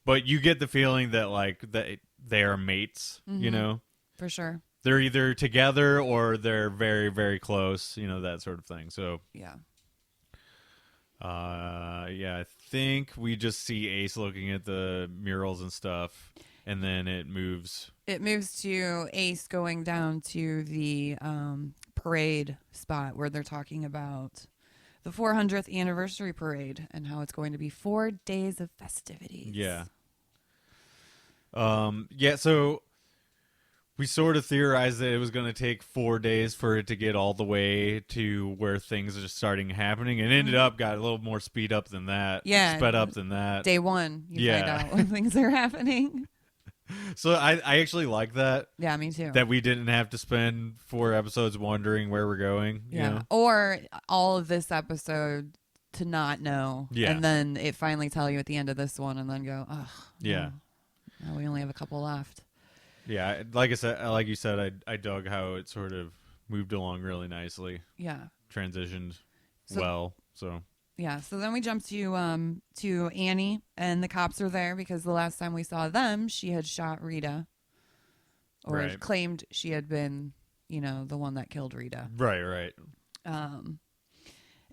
Speaker 2: But you get the feeling that, like, that they are mates,
Speaker 1: mm-hmm. For sure.
Speaker 2: They're either together or they're very, very close, that sort of thing. So,
Speaker 1: yeah.
Speaker 2: I think we just see Ace looking at the murals and stuff, and then it moves.
Speaker 1: It moves to Ace going down to the parade spot where they're talking about the 400th anniversary parade and how it's going to be 4 days of festivities.
Speaker 2: Yeah. So we sort of theorized that it was going to take 4 days for it to get all the way to where things are just starting happening, and ended up got a little more speed up than that.
Speaker 1: Yeah.
Speaker 2: Sped up than that.
Speaker 1: Day one, you find out when things are happening.
Speaker 2: So I actually like that.
Speaker 1: Yeah, me too.
Speaker 2: That we didn't have to spend 4 episodes wondering where we're going.
Speaker 1: Yeah. Or all of this episode to not know.
Speaker 2: Yeah.
Speaker 1: And then it finally tell you at the end of this one and then go, oh,
Speaker 2: yeah.
Speaker 1: No, we only have a couple left.
Speaker 2: Yeah, like you said, I dug how it sort of moved along really nicely.
Speaker 1: Yeah,
Speaker 2: transitioned well. So
Speaker 1: yeah, so then we jump to Annie, and the cops are there because the last time we saw them, she had shot Rita, or claimed she had been, the one that killed Rita.
Speaker 2: Right.
Speaker 1: And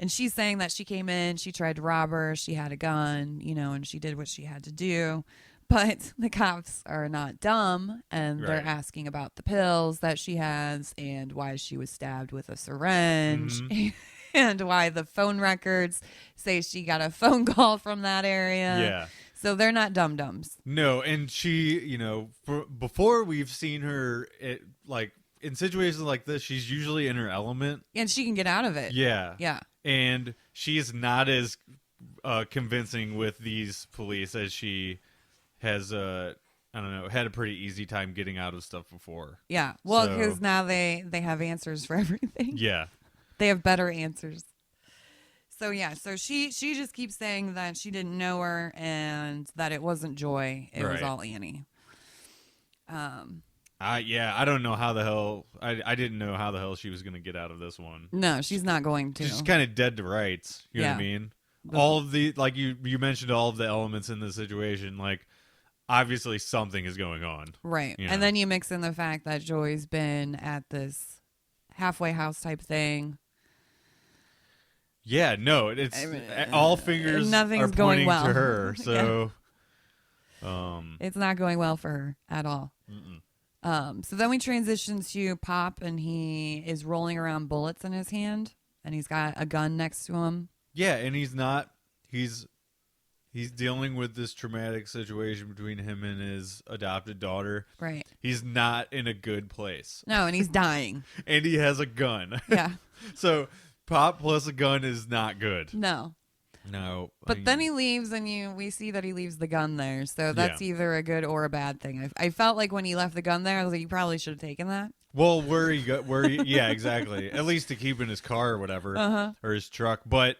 Speaker 1: she's saying that she came in, she tried to rob her, she had a gun, and she did what she had to do. But the cops are not dumb, and they're asking about the pills that she has and why she was stabbed with a syringe and why the phone records say she got a phone call from that area.
Speaker 2: Yeah.
Speaker 1: So they're not dum-dums.
Speaker 2: No, and she, before we've seen her, in situations like this, she's usually in her element.
Speaker 1: And she can get out of it.
Speaker 2: Yeah.
Speaker 1: Yeah.
Speaker 2: And she's not as convincing with these police as she has had a pretty easy time getting out of stuff before.
Speaker 1: Yeah. Well, because now they have answers for everything.
Speaker 2: Yeah.
Speaker 1: They have better answers. So yeah, so she just keeps saying that she didn't know her and that it wasn't Joy. It was all Annie.
Speaker 2: I don't know how the hell I didn't know how the hell she was going to get out of this one.
Speaker 1: No, she's not going to.
Speaker 2: She's kind of dead to rights. You know what I mean? All of the, like you mentioned all of the elements in this situation, like, obviously something is going on.
Speaker 1: Right.
Speaker 2: You know?
Speaker 1: And then you mix in the fact that Joy's been at this halfway house type thing.
Speaker 2: Yeah, no, it's all fingers
Speaker 1: nothing's
Speaker 2: are
Speaker 1: going
Speaker 2: pointing
Speaker 1: well
Speaker 2: to her. So,
Speaker 1: it's not going well for her at all. So then we transition to Pop, and he is rolling around bullets in his hand, and he's got a gun next to him.
Speaker 2: Yeah, and he's dealing with this traumatic situation between him and his adopted daughter.
Speaker 1: Right.
Speaker 2: He's not in a good place.
Speaker 1: No, and he's dying.
Speaker 2: And he has a gun.
Speaker 1: Yeah.
Speaker 2: So Pop plus a gun is not good.
Speaker 1: No.
Speaker 2: No.
Speaker 1: But then he leaves, and we see that he leaves the gun there. So that's either a good or a bad thing. I felt like when he left the gun there, I was like, you probably should have taken that.
Speaker 2: Well, yeah, exactly. At least to keep in his car or whatever, or his truck. But,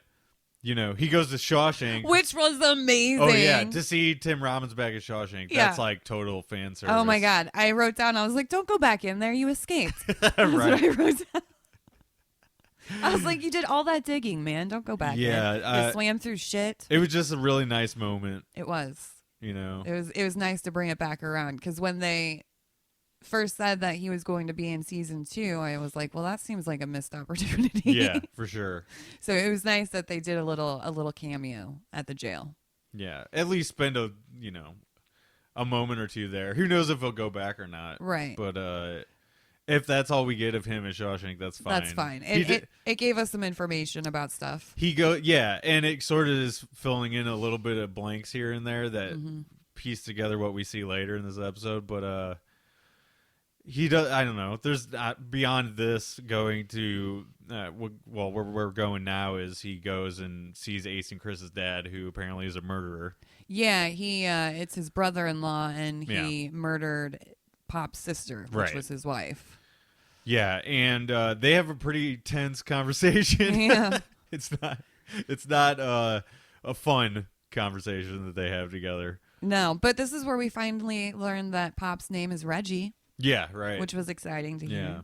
Speaker 2: he goes to Shawshank.
Speaker 1: Which was amazing.
Speaker 2: Oh, yeah. To see Tim Robbins back at Shawshank, that's like total fan service.
Speaker 1: Oh, my God. I wrote down, I was like, don't go back in there. You escaped. That's
Speaker 2: right.
Speaker 1: what I wrote down. I was like, you did all that digging, man. Don't go back in. You swam through shit.
Speaker 2: It was just a really nice moment.
Speaker 1: It was. It was nice to bring it back around, because when they first said that he was going to be in season 2, I was like, well, that seems like a missed opportunity.
Speaker 2: Yeah, for sure.
Speaker 1: So it was nice that they did a little cameo at the jail.
Speaker 2: Yeah, at least spend a moment or two there. Who knows if he'll go back or not?
Speaker 1: Right.
Speaker 2: But if that's all we get of him in Shawshank, that's fine.
Speaker 1: That's fine. It gave us some information about stuff.
Speaker 2: And it sort of is filling in a little bit of blanks here and there that piece together what we see later in this episode. But he does. I don't know. There's beyond this going to where we're going now is he goes and sees Ace and Chris's dad, who apparently is a murderer.
Speaker 1: Yeah, it's his brother-in-law, and he murdered Pop's sister, which was his wife.
Speaker 2: Yeah, and they have a pretty tense conversation.
Speaker 1: Yeah.
Speaker 2: It's not a fun conversation that they have together.
Speaker 1: No, but this is where we finally learned that Pop's name is Reggie.
Speaker 2: Yeah, right.
Speaker 1: Which was exciting to hear.
Speaker 2: Yeah.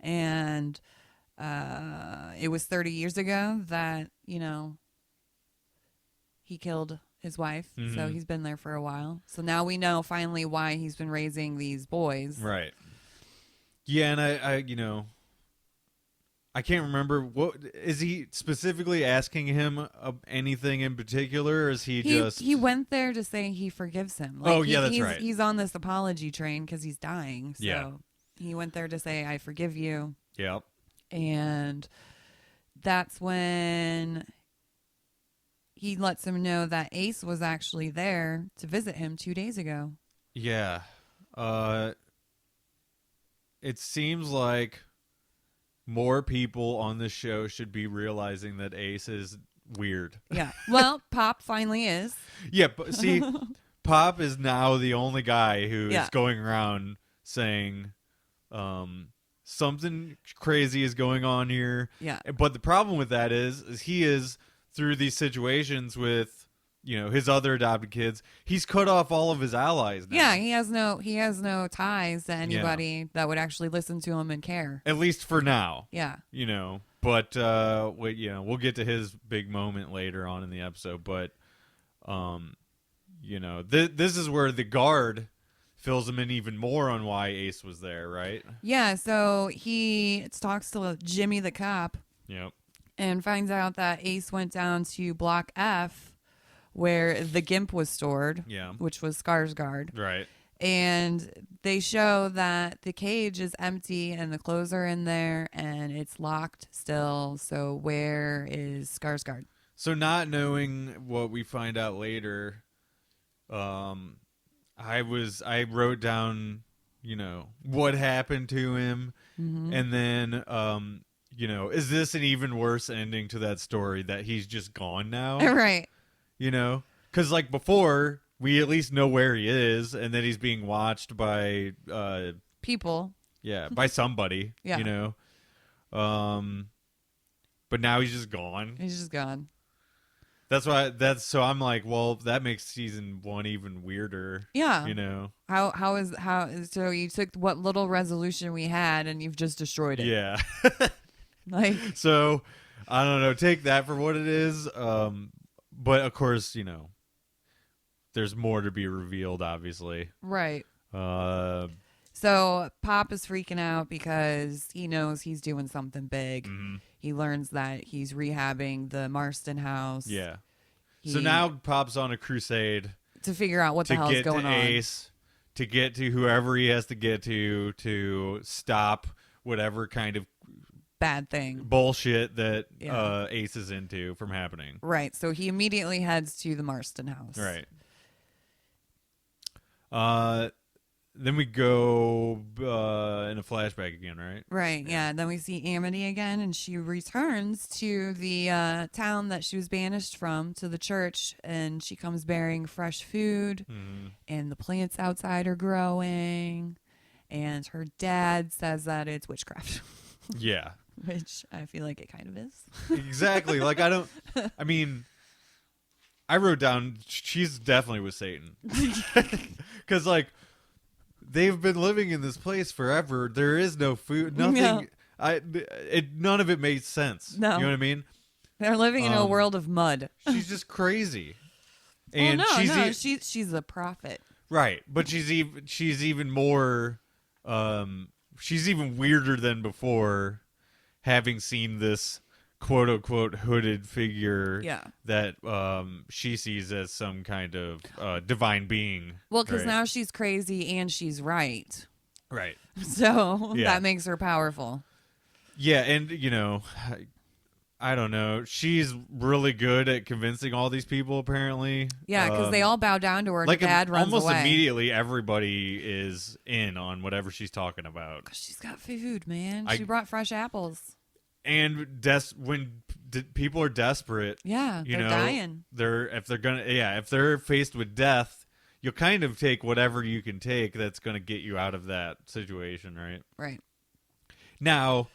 Speaker 1: And it was 30 years ago that, he killed his wife. Mm-hmm. So he's been there for a while. So now we know finally why he's been raising these boys.
Speaker 2: Right. Yeah, and I can't remember, what is he specifically asking him anything in particular, or is he
Speaker 1: went there to say he forgives him.
Speaker 2: That's right.
Speaker 1: He's on this apology train because he's dying. So he went there to say, I forgive you.
Speaker 2: Yep.
Speaker 1: And that's when he lets him know that Ace was actually there to visit him 2 days ago.
Speaker 2: Yeah. It seems like more people on this show should be realizing that Ace is weird.
Speaker 1: Yeah. Well, Pop finally is.
Speaker 2: Yeah, but see, Pop is now the only guy who is going around saying something crazy is going on here.
Speaker 1: Yeah.
Speaker 2: But the problem with that is he is, through these situations with his other adopted kids, he's cut off all of his allies now.
Speaker 1: Yeah, he has no ties to anybody that would actually listen to him and care.
Speaker 2: At least for now.
Speaker 1: Yeah.
Speaker 2: But we'll get to his big moment later on in the episode. But this is where the guard fills him in even more on why Ace was there, right?
Speaker 1: Yeah. So he talks to Jimmy the cop.
Speaker 2: Yep.
Speaker 1: And finds out that Ace went down to Block F, where the Gimp was stored, which was Skarsgård.
Speaker 2: Right.
Speaker 1: And they show that the cage is empty and the clothes are in there and it's locked still. So where is Skarsgård?
Speaker 2: So not knowing what we find out later, I wrote down, what happened to him, and then is this an even worse ending to that story that he's just gone now?
Speaker 1: Right.
Speaker 2: Because before, we at least know where he is, and that he's being watched by
Speaker 1: people.
Speaker 2: Yeah, by somebody.
Speaker 1: Yeah.
Speaker 2: But now he's just gone.
Speaker 1: He's just gone.
Speaker 2: So I'm like, well, that makes season 1 even weirder.
Speaker 1: Yeah.
Speaker 2: So
Speaker 1: you took what little resolution we had and you've just destroyed it.
Speaker 2: Yeah.
Speaker 1: So
Speaker 2: I don't know, take that for what it is. But of course, there's more to be revealed, obviously.
Speaker 1: Right.
Speaker 2: So
Speaker 1: Pop is freaking out because he knows he's doing something big.
Speaker 2: Mm-hmm.
Speaker 1: He learns that he's rehabbing the Marston house.
Speaker 2: Yeah. So now Pop's on a crusade
Speaker 1: to figure out what the hell is going on.
Speaker 2: Ace, to get to whoever he has to get to stop whatever kind of
Speaker 1: bad thing,
Speaker 2: bullshit that Ace is into from happening.
Speaker 1: Right. So he immediately heads to the Marston house.
Speaker 2: Right. Then we go in a flashback again, right?
Speaker 1: Right, yeah. Then we see Amity again, and she returns to the town that she was banished from, to the church, and she comes bearing fresh food, and the plants outside are growing, and her dad says that it's witchcraft.
Speaker 2: Yeah.
Speaker 1: Which I feel like it kind of is.
Speaker 2: Exactly. Like, I wrote down, she's definitely with Satan. Because, like, they've been living in this place forever. There is no food, nothing. Yeah. None of it made sense. No. You know what I mean?
Speaker 1: They're living in a world of mud.
Speaker 2: She's just crazy. And
Speaker 1: she's a prophet.
Speaker 2: Right, but she's even more. She's even weirder than before, having seen this quote unquote hooded figure that she sees as some kind of divine being.
Speaker 1: Well, because now she's crazy and she's right.
Speaker 2: Right.
Speaker 1: So that makes her powerful.
Speaker 2: Yeah, and I don't know. She's really good at convincing all these people, apparently.
Speaker 1: Yeah, because they all bow down to her.
Speaker 2: Like,
Speaker 1: Dad runs
Speaker 2: almost
Speaker 1: away.
Speaker 2: immediately, everybody is in on whatever she's talking about.
Speaker 1: 'Cause she's got food, man. She brought fresh apples.
Speaker 2: And when people are desperate,
Speaker 1: they're dying.
Speaker 2: If they're faced with death, you'll kind of take whatever you can take that's going to get you out of that situation, right?
Speaker 1: Right.
Speaker 2: Now,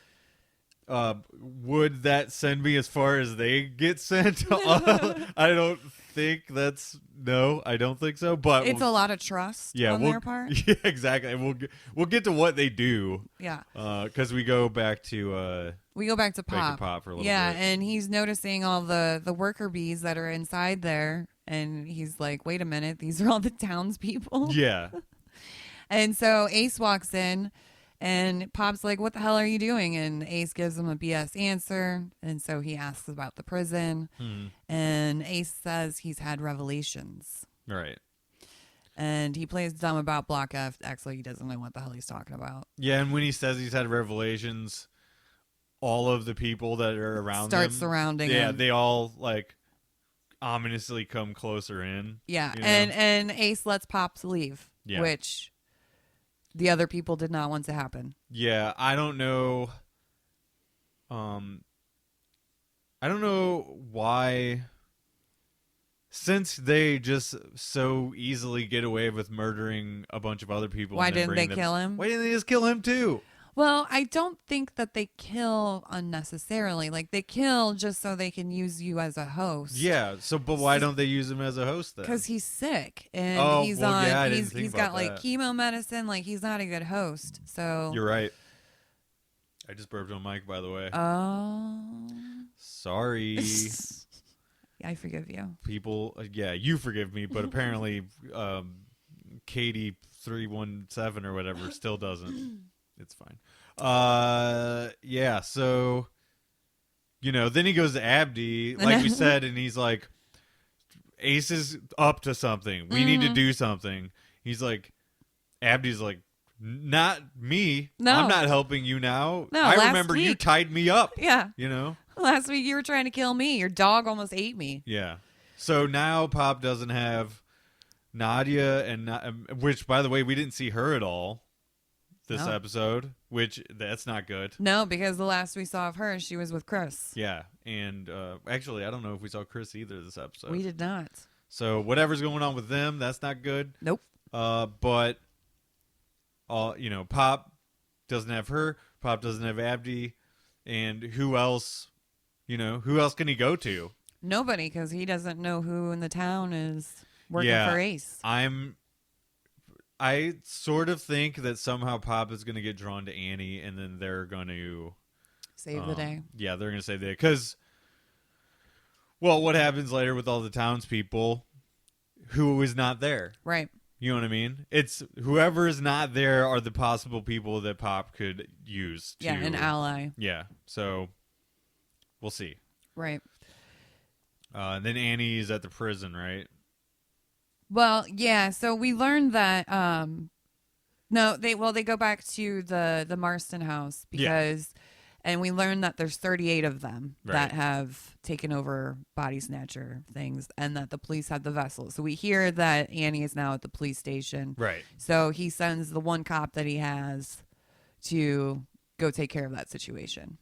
Speaker 2: would that send me as far as they get sent? I don't think I don't think so. But
Speaker 1: it's a lot of trust on their part.
Speaker 2: Yeah, exactly. And we'll get to what they do.
Speaker 1: Yeah.
Speaker 2: Because we go back to
Speaker 1: Pop.
Speaker 2: For a little bit.
Speaker 1: Yeah, and he's noticing all the worker bees that are inside there, and he's like, "Wait a minute, these are all the townspeople."
Speaker 2: Yeah.
Speaker 1: And so Ace walks in. And Pop's like, "What the hell are you doing?" And Ace gives him a BS answer. And so he asks about the prison. And Ace says he's had revelations.
Speaker 2: Right.
Speaker 1: And he plays dumb about Block F. Actually, he doesn't know what the hell he's talking about.
Speaker 2: Yeah, and when he says he's had revelations, all of the people that are around
Speaker 1: start surrounding him.
Speaker 2: Yeah, they all, like, ominously come closer in.
Speaker 1: Yeah, and Ace lets Pops leave, which... the other people did not want to happen.
Speaker 2: Yeah, I don't know. I don't know why. Since they just so easily get away with murdering a bunch of other people,
Speaker 1: why didn't they kill him?
Speaker 2: Why didn't they just kill him too?
Speaker 1: Well, I don't think that they kill unnecessarily. Like, they kill just so they can use you as a host.
Speaker 2: Yeah. So, but why don't they use him as a host then?
Speaker 1: Because he's sick and he's got like chemo medicine. Like, he's not a good host. So
Speaker 2: you're right. I just burped on mic, by the way.
Speaker 1: Oh,
Speaker 2: sorry.
Speaker 1: I forgive you.
Speaker 2: People, you forgive me, but apparently, Katie 317 or whatever still doesn't. It's fine. Yeah, so, then he goes to Abdi, like we said, and he's like, Ace is up to something. We need to do something. He's like, Abdi's like, not me.
Speaker 1: No.
Speaker 2: I'm not helping you now.
Speaker 1: No,
Speaker 2: I remember you tied me up.
Speaker 1: Yeah.
Speaker 2: Last
Speaker 1: week you were trying to kill me. Your dog almost ate me.
Speaker 2: Yeah. So now Pop doesn't have Nadia, which, by the way, we didn't see her at all. This episode, which that's not good.
Speaker 1: No, because the last we saw of her, she was with Chris.
Speaker 2: Yeah, and actually, I don't know if we saw Chris either this episode.
Speaker 1: We did not.
Speaker 2: So whatever's going on with them, that's not good.
Speaker 1: Nope.
Speaker 2: But, Pop doesn't have her. Pop doesn't have Abdi, and who else? Who else can he go to?
Speaker 1: Nobody, because he doesn't know who in the town is working for Ace.
Speaker 2: I sort of think that somehow Pop is going to get drawn to Annie, and then they're going to
Speaker 1: save the day.
Speaker 2: Yeah, they're going to save the day. Because, well, what happens later with all the townspeople? who is not there.
Speaker 1: Right.
Speaker 2: You know what I mean? It's whoever is not there are the possible people that Pop could use.
Speaker 1: Yeah, an ally.
Speaker 2: Yeah, so we'll see.
Speaker 1: Right.
Speaker 2: And then Annie is at the prison, right?
Speaker 1: Well, yeah. So we learned that no, they go back to the Marston house because, and we learned that there's 38 of them that have taken over body snatcher things, and that the police have the vessel. So we hear that Annie is now at the police station.
Speaker 2: Right.
Speaker 1: So he sends the one cop that he has to go take care of that situation.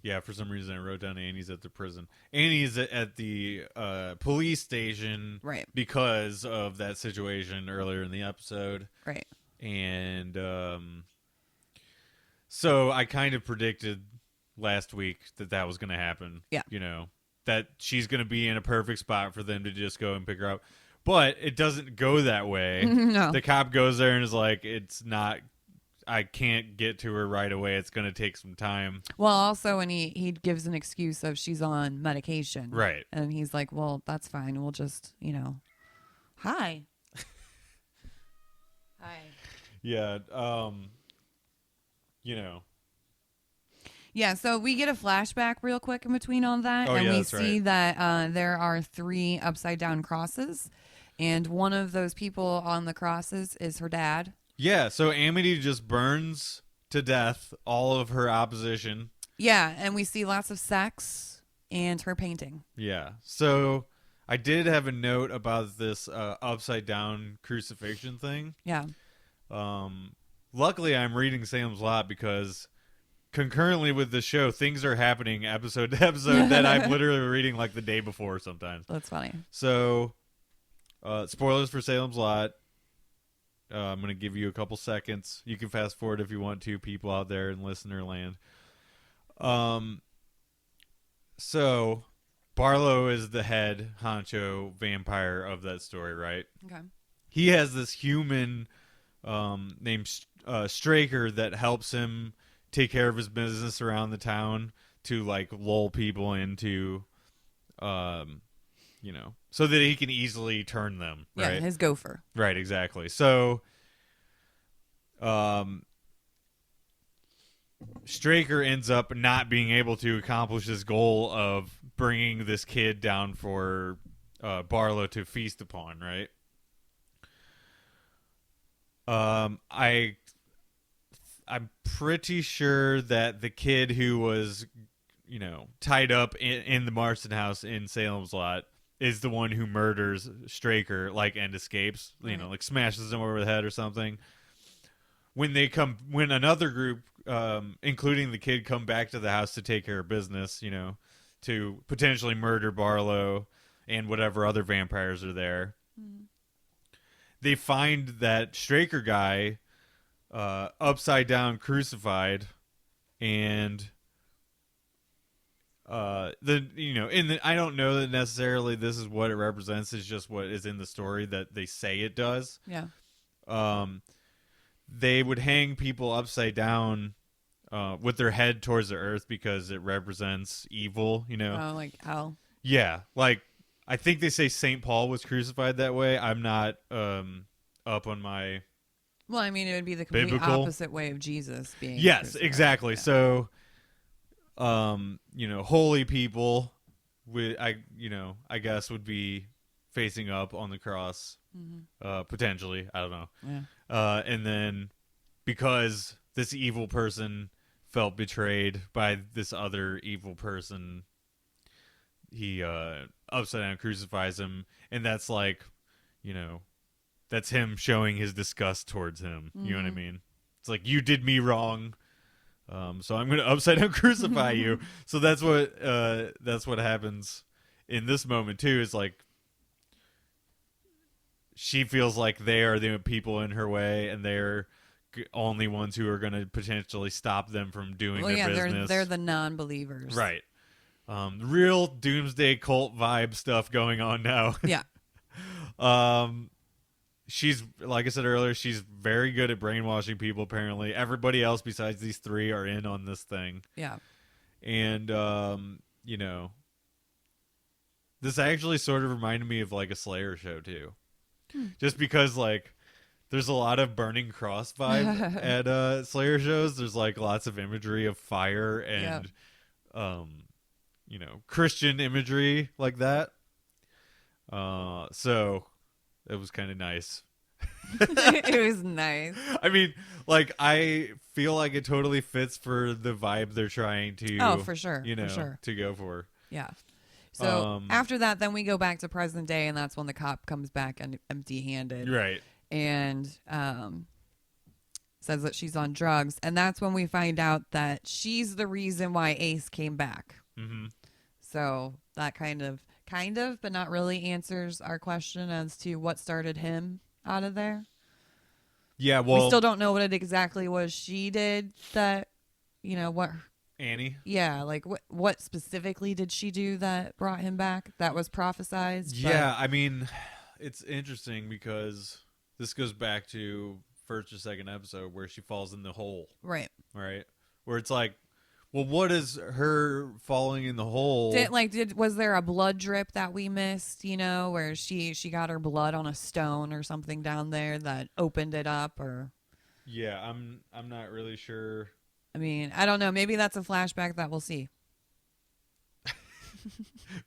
Speaker 2: Yeah, for some reason I wrote down Annie's at the prison. Annie's at the police station,
Speaker 1: right?
Speaker 2: Because of that situation earlier in the episode,
Speaker 1: right?
Speaker 2: And so I kind of predicted last week that was going to happen.
Speaker 1: Yeah,
Speaker 2: you know, that she's going to be in a perfect spot for them to just go and pick her up, but it doesn't go that way.
Speaker 1: No,
Speaker 2: the cop goes there and is like, "It's not." I can't get to her right away. It's going to take some time.
Speaker 1: Well, also, and he gives an excuse of she's on medication.
Speaker 2: Right.
Speaker 1: And he's like, well, that's fine. We'll just, hi. Hi.
Speaker 2: Yeah.
Speaker 1: Yeah, so we get a flashback real quick in between all that.
Speaker 2: Oh,
Speaker 1: and
Speaker 2: yeah,
Speaker 1: we
Speaker 2: that's
Speaker 1: see
Speaker 2: right.
Speaker 1: that there are 3 upside down crosses. And one of those people on the crosses is her dad.
Speaker 2: Yeah, so Amity just burns to death all of her opposition.
Speaker 1: Yeah, and we see lots of sex and her painting.
Speaker 2: Yeah, so I did have a note about this upside down crucifixion thing.
Speaker 1: Yeah.
Speaker 2: Luckily, I'm reading Salem's Lot because concurrently with the show, things are happening episode to episode that I'm literally reading like the day before sometimes.
Speaker 1: That's funny.
Speaker 2: So, spoilers for Salem's Lot. I'm going to give you a couple seconds. You can fast forward if you want to, people out there in listener land. So Barlow is the head honcho vampire of that story, right?
Speaker 1: Okay.
Speaker 2: He has this human named Straker that helps him take care of his business around the town to like lull people into so that he can easily turn them. Right?
Speaker 1: Yeah, his gopher.
Speaker 2: Right, exactly. So, Straker ends up not being able to accomplish his goal of bringing this kid down for Barlow to feast upon, right? I'm pretty sure that the kid who was, tied up in the Marston house in Salem's Lot is the one who murders Straker, and escapes, like smashes him over the head or something. When another group, including the kid, come back to the house to take care of business, to potentially murder Barlow and whatever other vampires are there, they find that Straker guy upside down crucified, and I don't know that necessarily this is what it represents. It's just what is in the story that they say it does.
Speaker 1: Yeah.
Speaker 2: They would hang people upside down with their head towards the earth because it represents evil,
Speaker 1: Oh, like hell.
Speaker 2: Yeah, I think they say St. Paul was crucified that way. I'm not up on my
Speaker 1: Well, I mean, it would be the complete
Speaker 2: biblical
Speaker 1: opposite way of Jesus being.
Speaker 2: Yes,
Speaker 1: crucified.
Speaker 2: exactly.
Speaker 1: Yeah.
Speaker 2: So, holy people I guess would be facing up on the cross, potentially. I don't know.
Speaker 1: Yeah.
Speaker 2: And then because this evil person felt betrayed by this other evil person, he upside down crucifies him, and that's that's him showing his disgust towards him. You know what I mean? It's like, you did me wrong, so I'm going to upside down crucify you. So that's what happens in this moment too. Is like she feels like they are the people in her way, and they're only ones who are going to potentially stop them from doing their business.
Speaker 1: They're the non-believers,
Speaker 2: right? Real doomsday cult vibe stuff going on now.
Speaker 1: Yeah.
Speaker 2: She's, like I said earlier, she's very good at brainwashing people, apparently. Everybody else besides these 3 are in on this thing.
Speaker 1: Yeah.
Speaker 2: And, this actually sort of reminded me of, a Slayer show, too. just because like there's a lot of Burning Cross vibe at Slayer shows. There's like lots of imagery of fire and Christian imagery like that. So it was kind of nice.
Speaker 1: It was nice.
Speaker 2: I mean, like, I feel like it totally fits for the vibe they're trying to,
Speaker 1: for sure,
Speaker 2: to go for.
Speaker 1: Yeah. So after that, then we go back to present day, and that's when the cop comes back empty-handed.
Speaker 2: Right.
Speaker 1: And says that she's on drugs. And that's when we find out that she's the reason why Ace came back. Mm-hmm. So that kind of, but not really answers our question as to what started him out of there.
Speaker 2: Yeah, well,
Speaker 1: we still don't know what it exactly was she did that, what
Speaker 2: Annie.
Speaker 1: Yeah, like what specifically did she do that brought him back? That was prophesized.
Speaker 2: Yeah, I mean, it's interesting because this goes back to first or second episode where she falls in the hole.
Speaker 1: Right.
Speaker 2: Right. Where it's like, well, what is her falling in the hole?
Speaker 1: Was there a blood drip that we missed, where she got her blood on a stone or something down there that opened it up, or?
Speaker 2: Yeah, I'm not really sure.
Speaker 1: I mean, I don't know. Maybe that's a flashback that we'll see.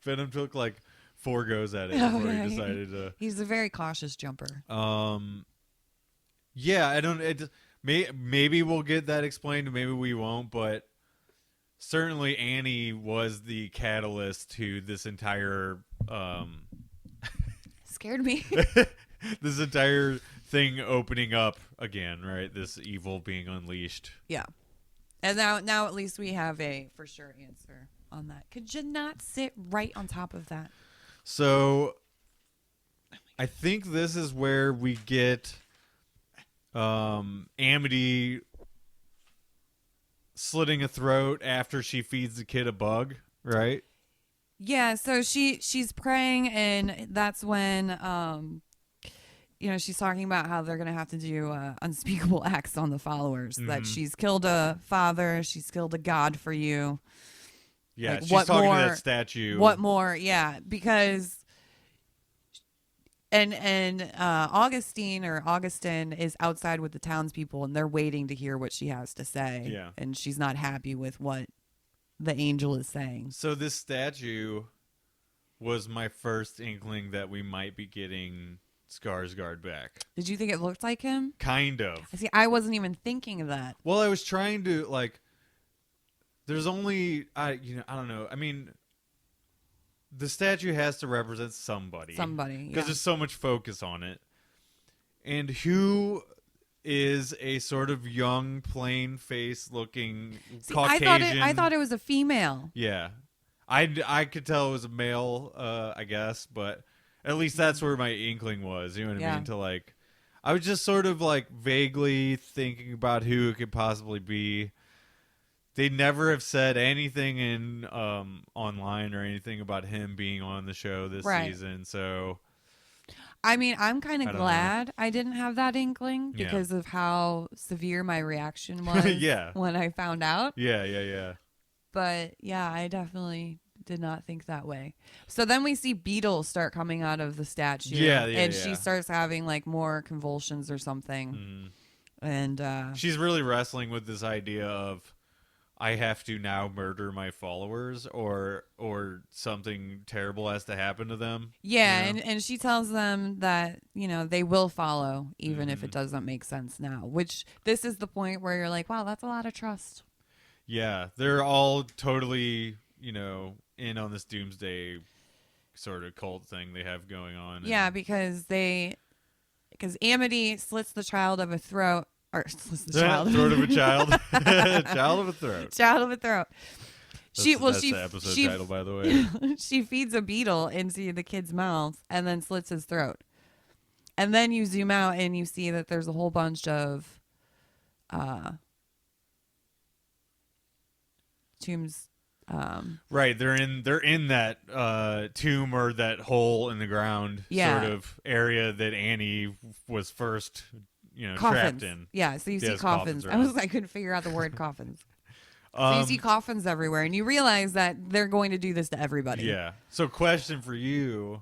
Speaker 2: Venom took like 4 goes at it before he decided to.
Speaker 1: He's a very cautious jumper.
Speaker 2: Yeah, I don't. Maybe we'll get that explained. Maybe we won't, but. Certainly Annie was the catalyst to this entire
Speaker 1: scared me.
Speaker 2: This entire thing opening up again, right? This evil being unleashed.
Speaker 1: Yeah. And now at least we have a for sure answer on that. Could you not sit right on top of that?
Speaker 2: So I think this is where we get Amity slitting a throat after she feeds the kid a bug, right?
Speaker 1: Yeah, so she's praying, and that's when she's talking about how they're gonna have to do unspeakable acts on the followers. Mm-hmm. That she's killed a father, she's killed a god for you.
Speaker 2: Yeah, like, she's talking to that statue.
Speaker 1: What more? Yeah, because And Augustin is outside with the townspeople, and they're waiting to hear what she has to say.
Speaker 2: Yeah.
Speaker 1: And she's not happy with what the angel is saying.
Speaker 2: So this statue was my first inkling that we might be getting Skarsgård back.
Speaker 1: Did you think it looked like him?
Speaker 2: Kind of.
Speaker 1: See, I wasn't even thinking of that.
Speaker 2: Well, I was trying to, like, there's only, I don't know. I mean, the statue has to represent somebody.
Speaker 1: Somebody,
Speaker 2: because there's so much focus on it. And who is a sort of young, plain-faced looking Caucasian?
Speaker 1: I thought it was a female.
Speaker 2: Yeah. I could tell it was a male, I guess, but at least that's where my inkling was. You know what I mean? To like, I was just sort of like vaguely thinking about who it could possibly be. They never have said anything in online or anything about him being on the show this season. So,
Speaker 1: I mean, I'm kind of glad I didn't have that inkling because of how severe my reaction was when I found out.
Speaker 2: Yeah.
Speaker 1: But yeah, I definitely did not think that way. So then we see beetles start coming out of the statue. And she starts having like more convulsions or something. And
Speaker 2: she's really wrestling with this idea of, I have to now murder my followers or something terrible has to happen to them.
Speaker 1: Yeah, and she tells them that, they will follow even if it doesn't make sense now, which this is the point where you're like, wow, that's a lot of trust.
Speaker 2: Yeah, they're all totally, in on this doomsday sort of cult thing they have going on.
Speaker 1: Yeah, because Amity slits the child of a throat. Or
Speaker 2: throat of a child. Child of a throat.
Speaker 1: Child of a throat.
Speaker 2: That's the episode title, by the way.
Speaker 1: She feeds a beetle into the kid's mouth and then slits his throat. And then you zoom out and you see that there's a whole bunch of tombs.
Speaker 2: Right, they're in that tomb or that hole in the ground sort of area that Annie was first.
Speaker 1: Coffins.
Speaker 2: Trapped in.
Speaker 1: Yeah, so you see coffins. I couldn't figure out the word coffins. So you see coffins everywhere, and you realize that they're going to do this to everybody.
Speaker 2: Yeah. So question for you,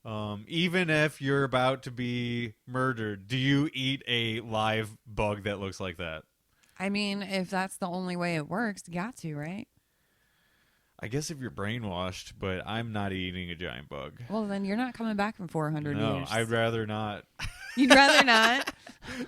Speaker 2: Even if you're about to be murdered, do you eat a live bug that looks like that?
Speaker 1: I mean, if that's the only way it works, you got to, right?
Speaker 2: I guess if you're brainwashed, but I'm not eating a giant bug.
Speaker 1: Well, then you're not coming back in 400
Speaker 2: No,
Speaker 1: years.
Speaker 2: I'd rather not.
Speaker 1: You'd rather not?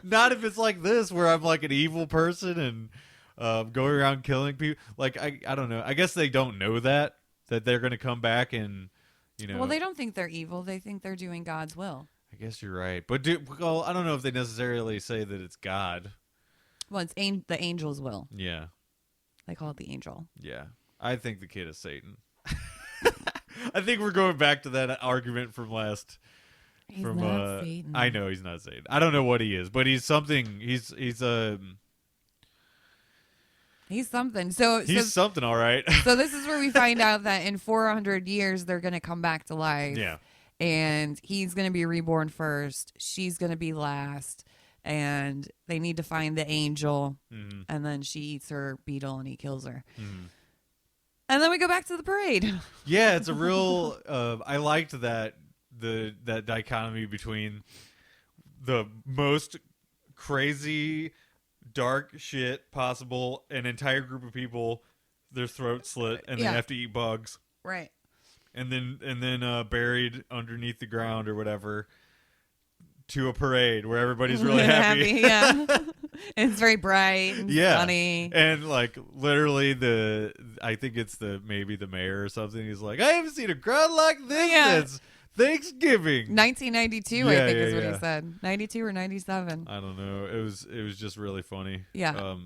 Speaker 2: Not if it's like this, where I'm like an evil person and going around killing people. Like, I don't know. I guess they don't know that they're going to come back and, you know.
Speaker 1: Well, they don't think they're evil. They think they're doing God's will.
Speaker 2: I guess you're right. But I don't know if they necessarily say that it's God.
Speaker 1: Well, it's the angel's will.
Speaker 2: Yeah.
Speaker 1: They call it the angel.
Speaker 2: Yeah. I think the kid is Satan. I think we're going back to that argument from last.
Speaker 1: He's not Satan.
Speaker 2: I know he's not Satan. I don't know what he is, but he's something. He's something.
Speaker 1: So
Speaker 2: he's something, all right.
Speaker 1: So this is where we find out that in 400 years they're going to come back to life.
Speaker 2: Yeah.
Speaker 1: And he's going to be reborn first. She's going to be last. And they need to find the angel.
Speaker 2: Mm-hmm.
Speaker 1: And then she eats her beetle and he kills her.
Speaker 2: Mm-hmm.
Speaker 1: And then we go back to the parade.
Speaker 2: Yeah, it's a real. I liked that that dichotomy between the most crazy, dark shit possible, an entire group of people, their throats slit, and they have to eat bugs,
Speaker 1: right?
Speaker 2: And then buried underneath the ground or whatever, to a parade where everybody's really happy.
Speaker 1: Yeah. It's very bright and funny.
Speaker 2: And like literally I think it's maybe the mayor or something. He's like, I haven't seen a crowd like this since Thanksgiving.
Speaker 1: 1992, I think is what he said. 92 or 97.
Speaker 2: I don't know. It was just really funny.
Speaker 1: Yeah.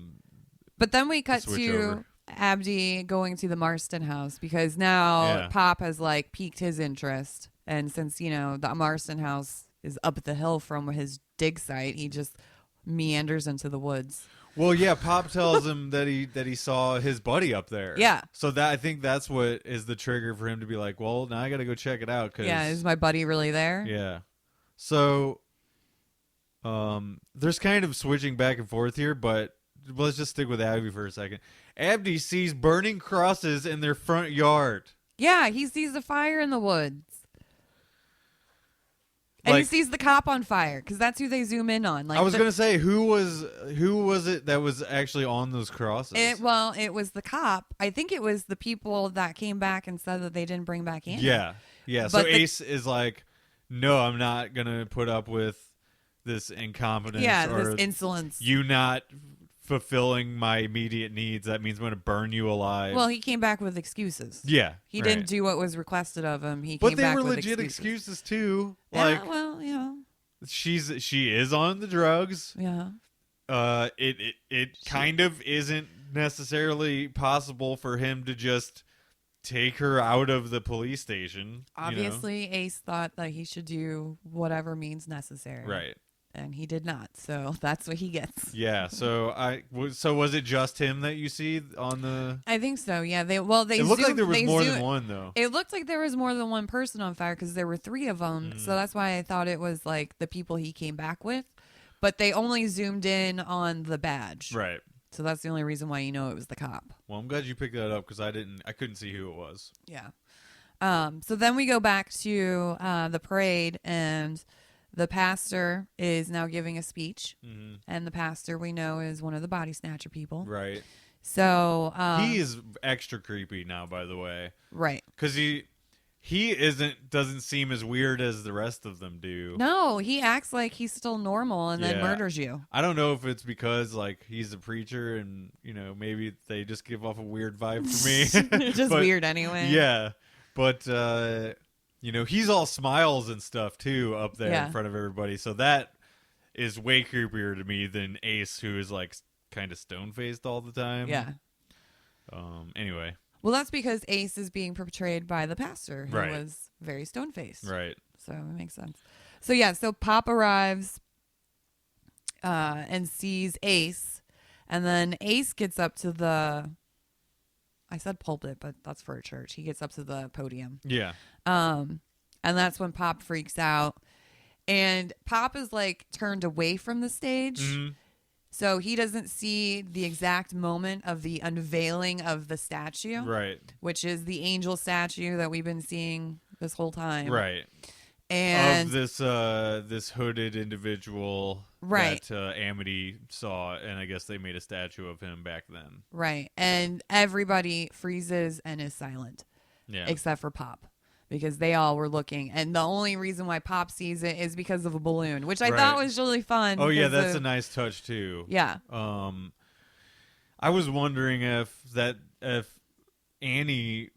Speaker 1: But then we cut to Abdi going to the Marston house because now Pop has like piqued his interest. And since, the Marston house is up the hill from his dig site, he just meanders into the woods.
Speaker 2: Well, yeah, Pop tells him that he saw his buddy up there. Yeah. So I think that's what is the trigger for him to be like, well, now I got to go check it out.
Speaker 1: Is my buddy really there?
Speaker 2: Yeah. So there's kind of switching back and forth here, but let's just stick with Abdi for a second. Abdi sees burning crosses in their front yard.
Speaker 1: Yeah, he sees the fire in the woods. And he sees the cop on fire because that's who they zoom in on. Like
Speaker 2: I was gonna say, who was it that was actually on those crosses?
Speaker 1: It was the cop. I think it was the people that came back and said that they didn't bring back Annie.
Speaker 2: Yeah. But so Ace is like, no, I'm not gonna put up with this incompetence.
Speaker 1: Yeah,
Speaker 2: or
Speaker 1: this insolence.
Speaker 2: You not fulfilling my immediate needs. That means I'm going to burn you alive.
Speaker 1: Well, he came back with excuses.
Speaker 2: Yeah.
Speaker 1: He didn't do what was requested of him.
Speaker 2: But they were legit excuses too. Like, she is on the drugs.
Speaker 1: Yeah.
Speaker 2: It kind of isn't necessarily possible for him to just take her out of the police station.
Speaker 1: Obviously, Ace thought that he should do whatever means necessary.
Speaker 2: Right.
Speaker 1: And he did not, so that's what he gets.
Speaker 2: Yeah. So was it just him that you see on the?
Speaker 1: I think so. Yeah. It
Speaker 2: looked like there was more than one, though.
Speaker 1: It looked like there was more than one person on fire because there were 3 of them. So that's why I thought it was like the people he came back with, but they only zoomed in on the badge.
Speaker 2: Right.
Speaker 1: So that's the only reason why it was the cop.
Speaker 2: Well, I'm glad you picked that up because I couldn't see who it was.
Speaker 1: Yeah. So then we go back to the parade and. The pastor is now giving a speech, and the pastor we know is one of the body snatcher people.
Speaker 2: Right.
Speaker 1: So
Speaker 2: he is extra creepy now, by the way.
Speaker 1: Right.
Speaker 2: Because he doesn't seem as weird as the rest of them do.
Speaker 1: No, he acts like he's still normal and then murders you.
Speaker 2: I don't know if it's because like he's a preacher and maybe they just give off a weird vibe for me.
Speaker 1: Just weird anyway.
Speaker 2: Yeah, but. He's all smiles and stuff too up there in front of everybody. So that is way creepier to me than Ace, who is like kind of stone faced all the time.
Speaker 1: Yeah.
Speaker 2: Anyway.
Speaker 1: Well, that's because Ace is being portrayed by the pastor, who was very stone faced.
Speaker 2: Right.
Speaker 1: So it makes sense. So Pop arrives and sees Ace, and then Ace gets up to the. I said pulpit, but that's for a church. He gets up to the podium.
Speaker 2: Yeah.
Speaker 1: And that's when Pop freaks out. And Pop is like turned away from the stage. Mm-hmm. So he doesn't see the exact moment of the unveiling of the statue.
Speaker 2: Right.
Speaker 1: Which is the angel statue that we've been seeing this whole time.
Speaker 2: Right.
Speaker 1: And
Speaker 2: of this hooded individual that Amity saw, and I guess they made a statue of him back then.
Speaker 1: Right. And everybody freezes and is silent.
Speaker 2: Yeah.
Speaker 1: Except for Pop. Because they all were looking. And the only reason why Pop sees it is because of a balloon, which I thought was really fun.
Speaker 2: Oh, yeah, that's a nice touch, too.
Speaker 1: Yeah.
Speaker 2: I was wondering if Annie,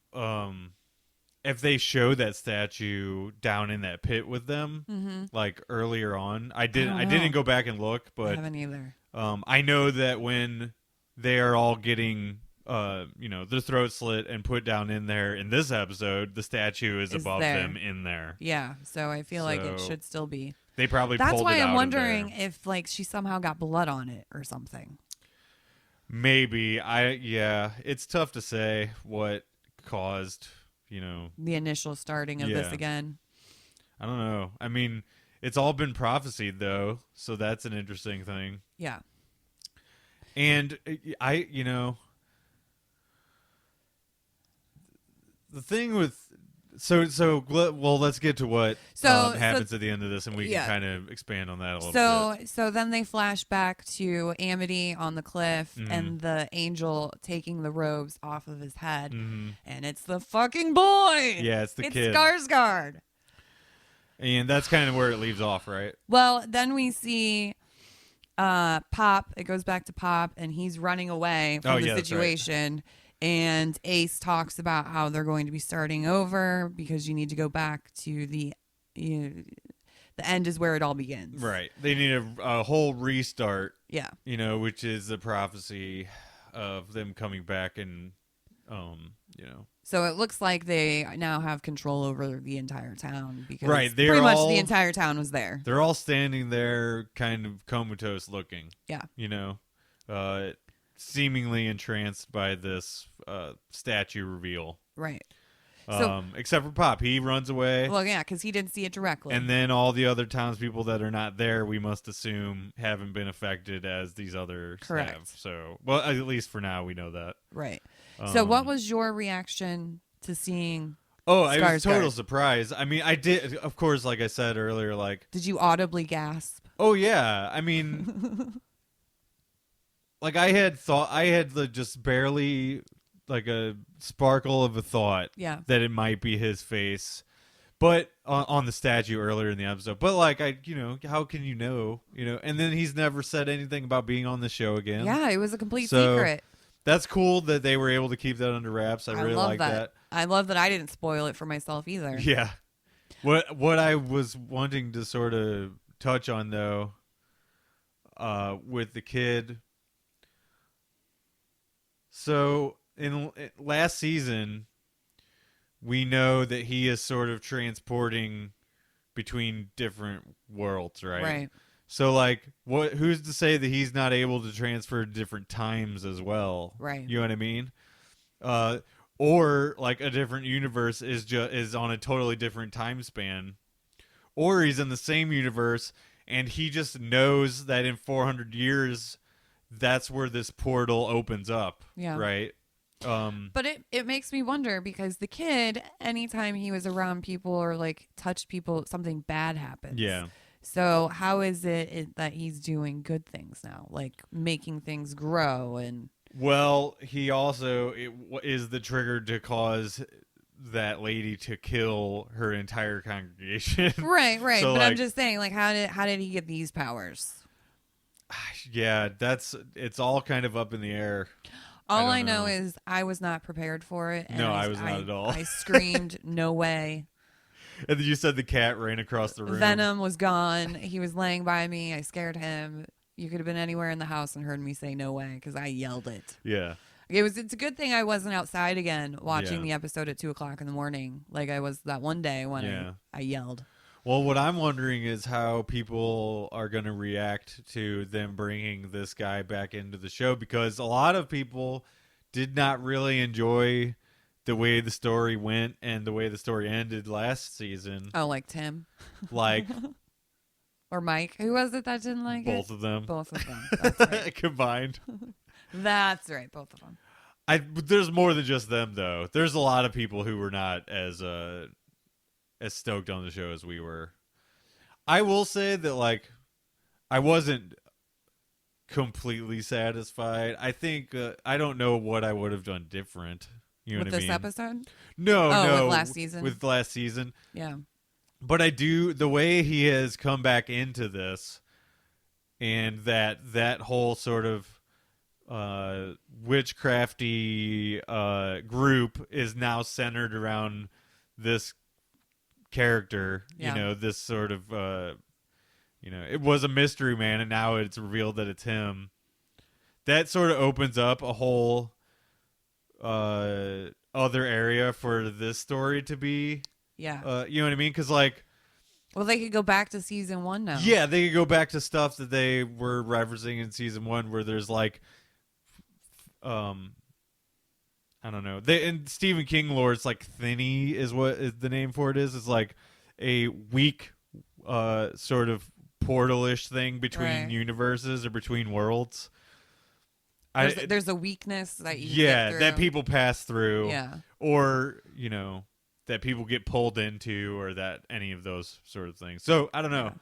Speaker 2: if they showed that statue down in that pit with them, like earlier on. I didn't go back and look, but
Speaker 1: I haven't either.
Speaker 2: I know that when they are all getting their throat slit and put down in there in this episode, the statue is above them in there.
Speaker 1: Yeah, so I feel like it should still be.
Speaker 2: They probably
Speaker 1: That's
Speaker 2: pulled
Speaker 1: why
Speaker 2: it out
Speaker 1: I'm wondering
Speaker 2: of there.
Speaker 1: if like she somehow got blood on it or something.
Speaker 2: Maybe. It's tough to say what caused,
Speaker 1: the initial starting of this again.
Speaker 2: I don't know. I mean, it's all been prophesied though, so that's an interesting thing.
Speaker 1: Yeah.
Speaker 2: And the thing with let's get to what happens at the end of this, and we can kind of expand on that a little bit.
Speaker 1: So then they flash back to Amity on the cliff and the angel taking the robes off of his head, and it's the fucking boy.
Speaker 2: Yeah, it's the kid.
Speaker 1: It's Skarsgård.
Speaker 2: And that's kind of where it leaves off, right?
Speaker 1: Well, then we see Pop. It goes back to Pop, and he's running away from the situation. Right. And Ace talks about how they're going to be starting over because you need to go back to the end is where it all begins.
Speaker 2: Right. They need a whole restart.
Speaker 1: Yeah.
Speaker 2: Which is the prophecy of them coming back and,
Speaker 1: So it looks like they now have control over the entire town because
Speaker 2: pretty
Speaker 1: much the entire town was there.
Speaker 2: They're all standing there kind of comatose looking.
Speaker 1: Yeah.
Speaker 2: Seemingly entranced by this statue reveal.
Speaker 1: Right.
Speaker 2: Except for Pop. He runs away.
Speaker 1: Well, yeah, because he didn't see it directly.
Speaker 2: And then all the other townspeople that are not there, we must assume, haven't been affected as these others have. So, well, at least for now, we know that.
Speaker 1: Right. So what was your reaction to seeing
Speaker 2: Skarsgård? It was a total surprise. I mean, I did, of course, like I said earlier,
Speaker 1: Did you audibly gasp?
Speaker 2: Oh, yeah. I mean... I had just barely a sparkle of a thought that it might be his face, but on the statue earlier in the episode. But how can you know? And then he's never said anything about being on the show again.
Speaker 1: Yeah, it was a complete secret.
Speaker 2: That's cool that they were able to keep that under wraps. I really like that.
Speaker 1: I love that I didn't spoil it for myself either.
Speaker 2: Yeah. What I was wanting to sort of touch on though, with the kid. So in last season, we know that he is sort of transporting between different worlds, right?
Speaker 1: Right.
Speaker 2: So who's to say that he's not able to transfer different times as well?
Speaker 1: Right.
Speaker 2: You know what I mean? Or a different universe is on a totally different time span, or he's in the same universe and he just knows that in 400 years. That's where this portal opens up, right?
Speaker 1: But it makes me wonder because the kid, anytime he was around people or touched people, something bad happens.
Speaker 2: Yeah.
Speaker 1: So how is it that he's doing good things now, making things grow and?
Speaker 2: Well, he also is the trigger to cause that lady to kill her entire congregation.
Speaker 1: Right. So but I'm just saying, how did he get these powers?
Speaker 2: Yeah, it's all kind of up in the air.
Speaker 1: All I know is I was not prepared for it. And
Speaker 2: no, I was not at all.
Speaker 1: I screamed, no way.
Speaker 2: And then you said the cat ran across the room.
Speaker 1: Venom was gone. He was laying by me. I scared him. You could have been anywhere in the house and heard me say no way because I yelled it.
Speaker 2: Yeah.
Speaker 1: It's a good thing I wasn't outside again watching the episode at 2:00 in the morning like I was that one day when I yelled.
Speaker 2: Well, what I'm wondering is how people are going to react to them bringing this guy back into the show, because a lot of people did not really enjoy the way the story went and the way the story ended last season.
Speaker 1: Oh, like Tim? Or Mike? Who was it that didn't like
Speaker 2: Both of them.
Speaker 1: Both of them. That's right.
Speaker 2: Combined.
Speaker 1: That's right. Both of them.
Speaker 2: There's more than just them, though. There's a lot of people who were not as as stoked on the show as we were. I will say that, like, I wasn't completely satisfied. I think I don't know what I would have done different. You know
Speaker 1: with
Speaker 2: what I
Speaker 1: this
Speaker 2: mean?
Speaker 1: episode?
Speaker 2: No.
Speaker 1: With last season.
Speaker 2: With last season.
Speaker 1: Yeah.
Speaker 2: But I do, the way he has come back into this, and that whole sort of witchcrafty group is now centered around this character.
Speaker 1: Yeah.
Speaker 2: You know, this sort of it was a mystery man, and now it's revealed that it's him. That sort of opens up a whole other area for this story to be.
Speaker 1: Yeah.
Speaker 2: You know what I mean? Because, like,
Speaker 1: well, they could go back to season 1 now.
Speaker 2: yeah, they could go back to stuff that they were referencing in season 1, where there's, like, I don't know. In Stephen King lore, it's like Thinny is what is the name for it is. It's like a weak sort of portal-ish thing between universes or between worlds.
Speaker 1: There's a weakness that you
Speaker 2: get through. That people pass through.
Speaker 1: Yeah.
Speaker 2: Or, that people get pulled into, or that any of those sort of things. So, I don't know.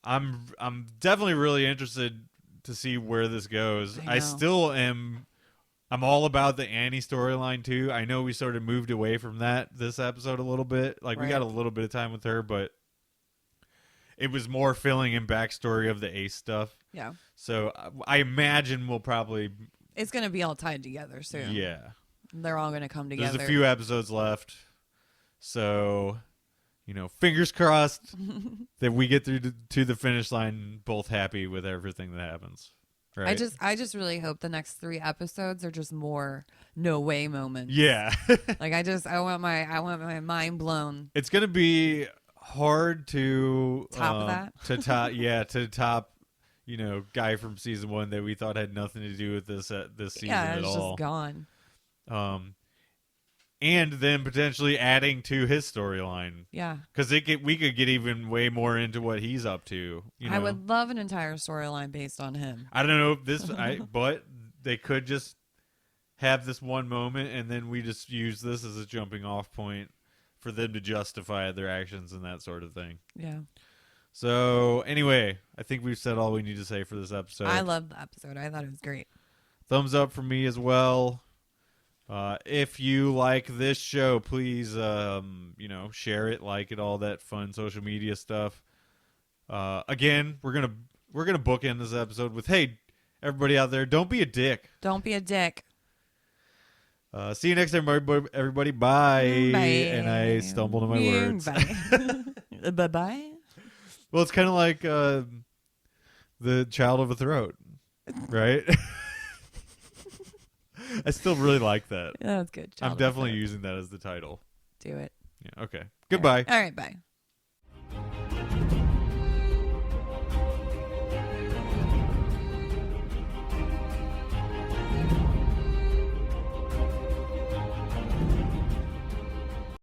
Speaker 2: Yeah. I'm definitely really interested to see where this goes. I still am. I'm all about the Annie storyline too. I know we sort of moved away from this episode a little bit. Like, we got a little bit of time with her, but it was more filling in backstory of the Ace stuff.
Speaker 1: Yeah.
Speaker 2: So I imagine we'll probably.
Speaker 1: It's going to be all tied together soon.
Speaker 2: Yeah.
Speaker 1: They're all going to come together.
Speaker 2: There's a few episodes left. So, fingers crossed that we get through to the finish line both happy with everything that happens. Right?
Speaker 1: I just really hope the next 3 episodes are just more no way moments.
Speaker 2: Yeah.
Speaker 1: Like, I want my mind blown.
Speaker 2: It's going to be hard to
Speaker 1: top that.
Speaker 2: to top, guy from season 1 that we thought had nothing to do with this season at all.
Speaker 1: Yeah, it's just gone.
Speaker 2: And then potentially adding to his storyline.
Speaker 1: Yeah.
Speaker 2: Because we could get even way more into what he's up to.
Speaker 1: I would love an entire storyline based on him.
Speaker 2: I don't know if this, but they could just have this one moment, and then we just use this as a jumping off point for them to justify their actions and that sort of thing.
Speaker 1: Yeah.
Speaker 2: So anyway, I think we've said all we need to say for this episode.
Speaker 1: I loved the episode. I thought it was great.
Speaker 2: Thumbs up from me as well. If you like this show, please, share it, like it, all that fun social media stuff. Again, we're gonna bookend this episode with, hey, everybody out there, don't be a dick.
Speaker 1: Don't be a dick.
Speaker 2: See you next time, everybody. Bye.
Speaker 1: Bye.
Speaker 2: And I stumbled on my words.
Speaker 1: Bye. Bye-bye.
Speaker 2: Well, it's kind of like the child of a throat, right? I still really like that.
Speaker 1: Yeah, that's good.
Speaker 2: I'm definitely using that as the title.
Speaker 1: Do it.
Speaker 2: Yeah. Okay. Goodbye.
Speaker 1: All right. Bye.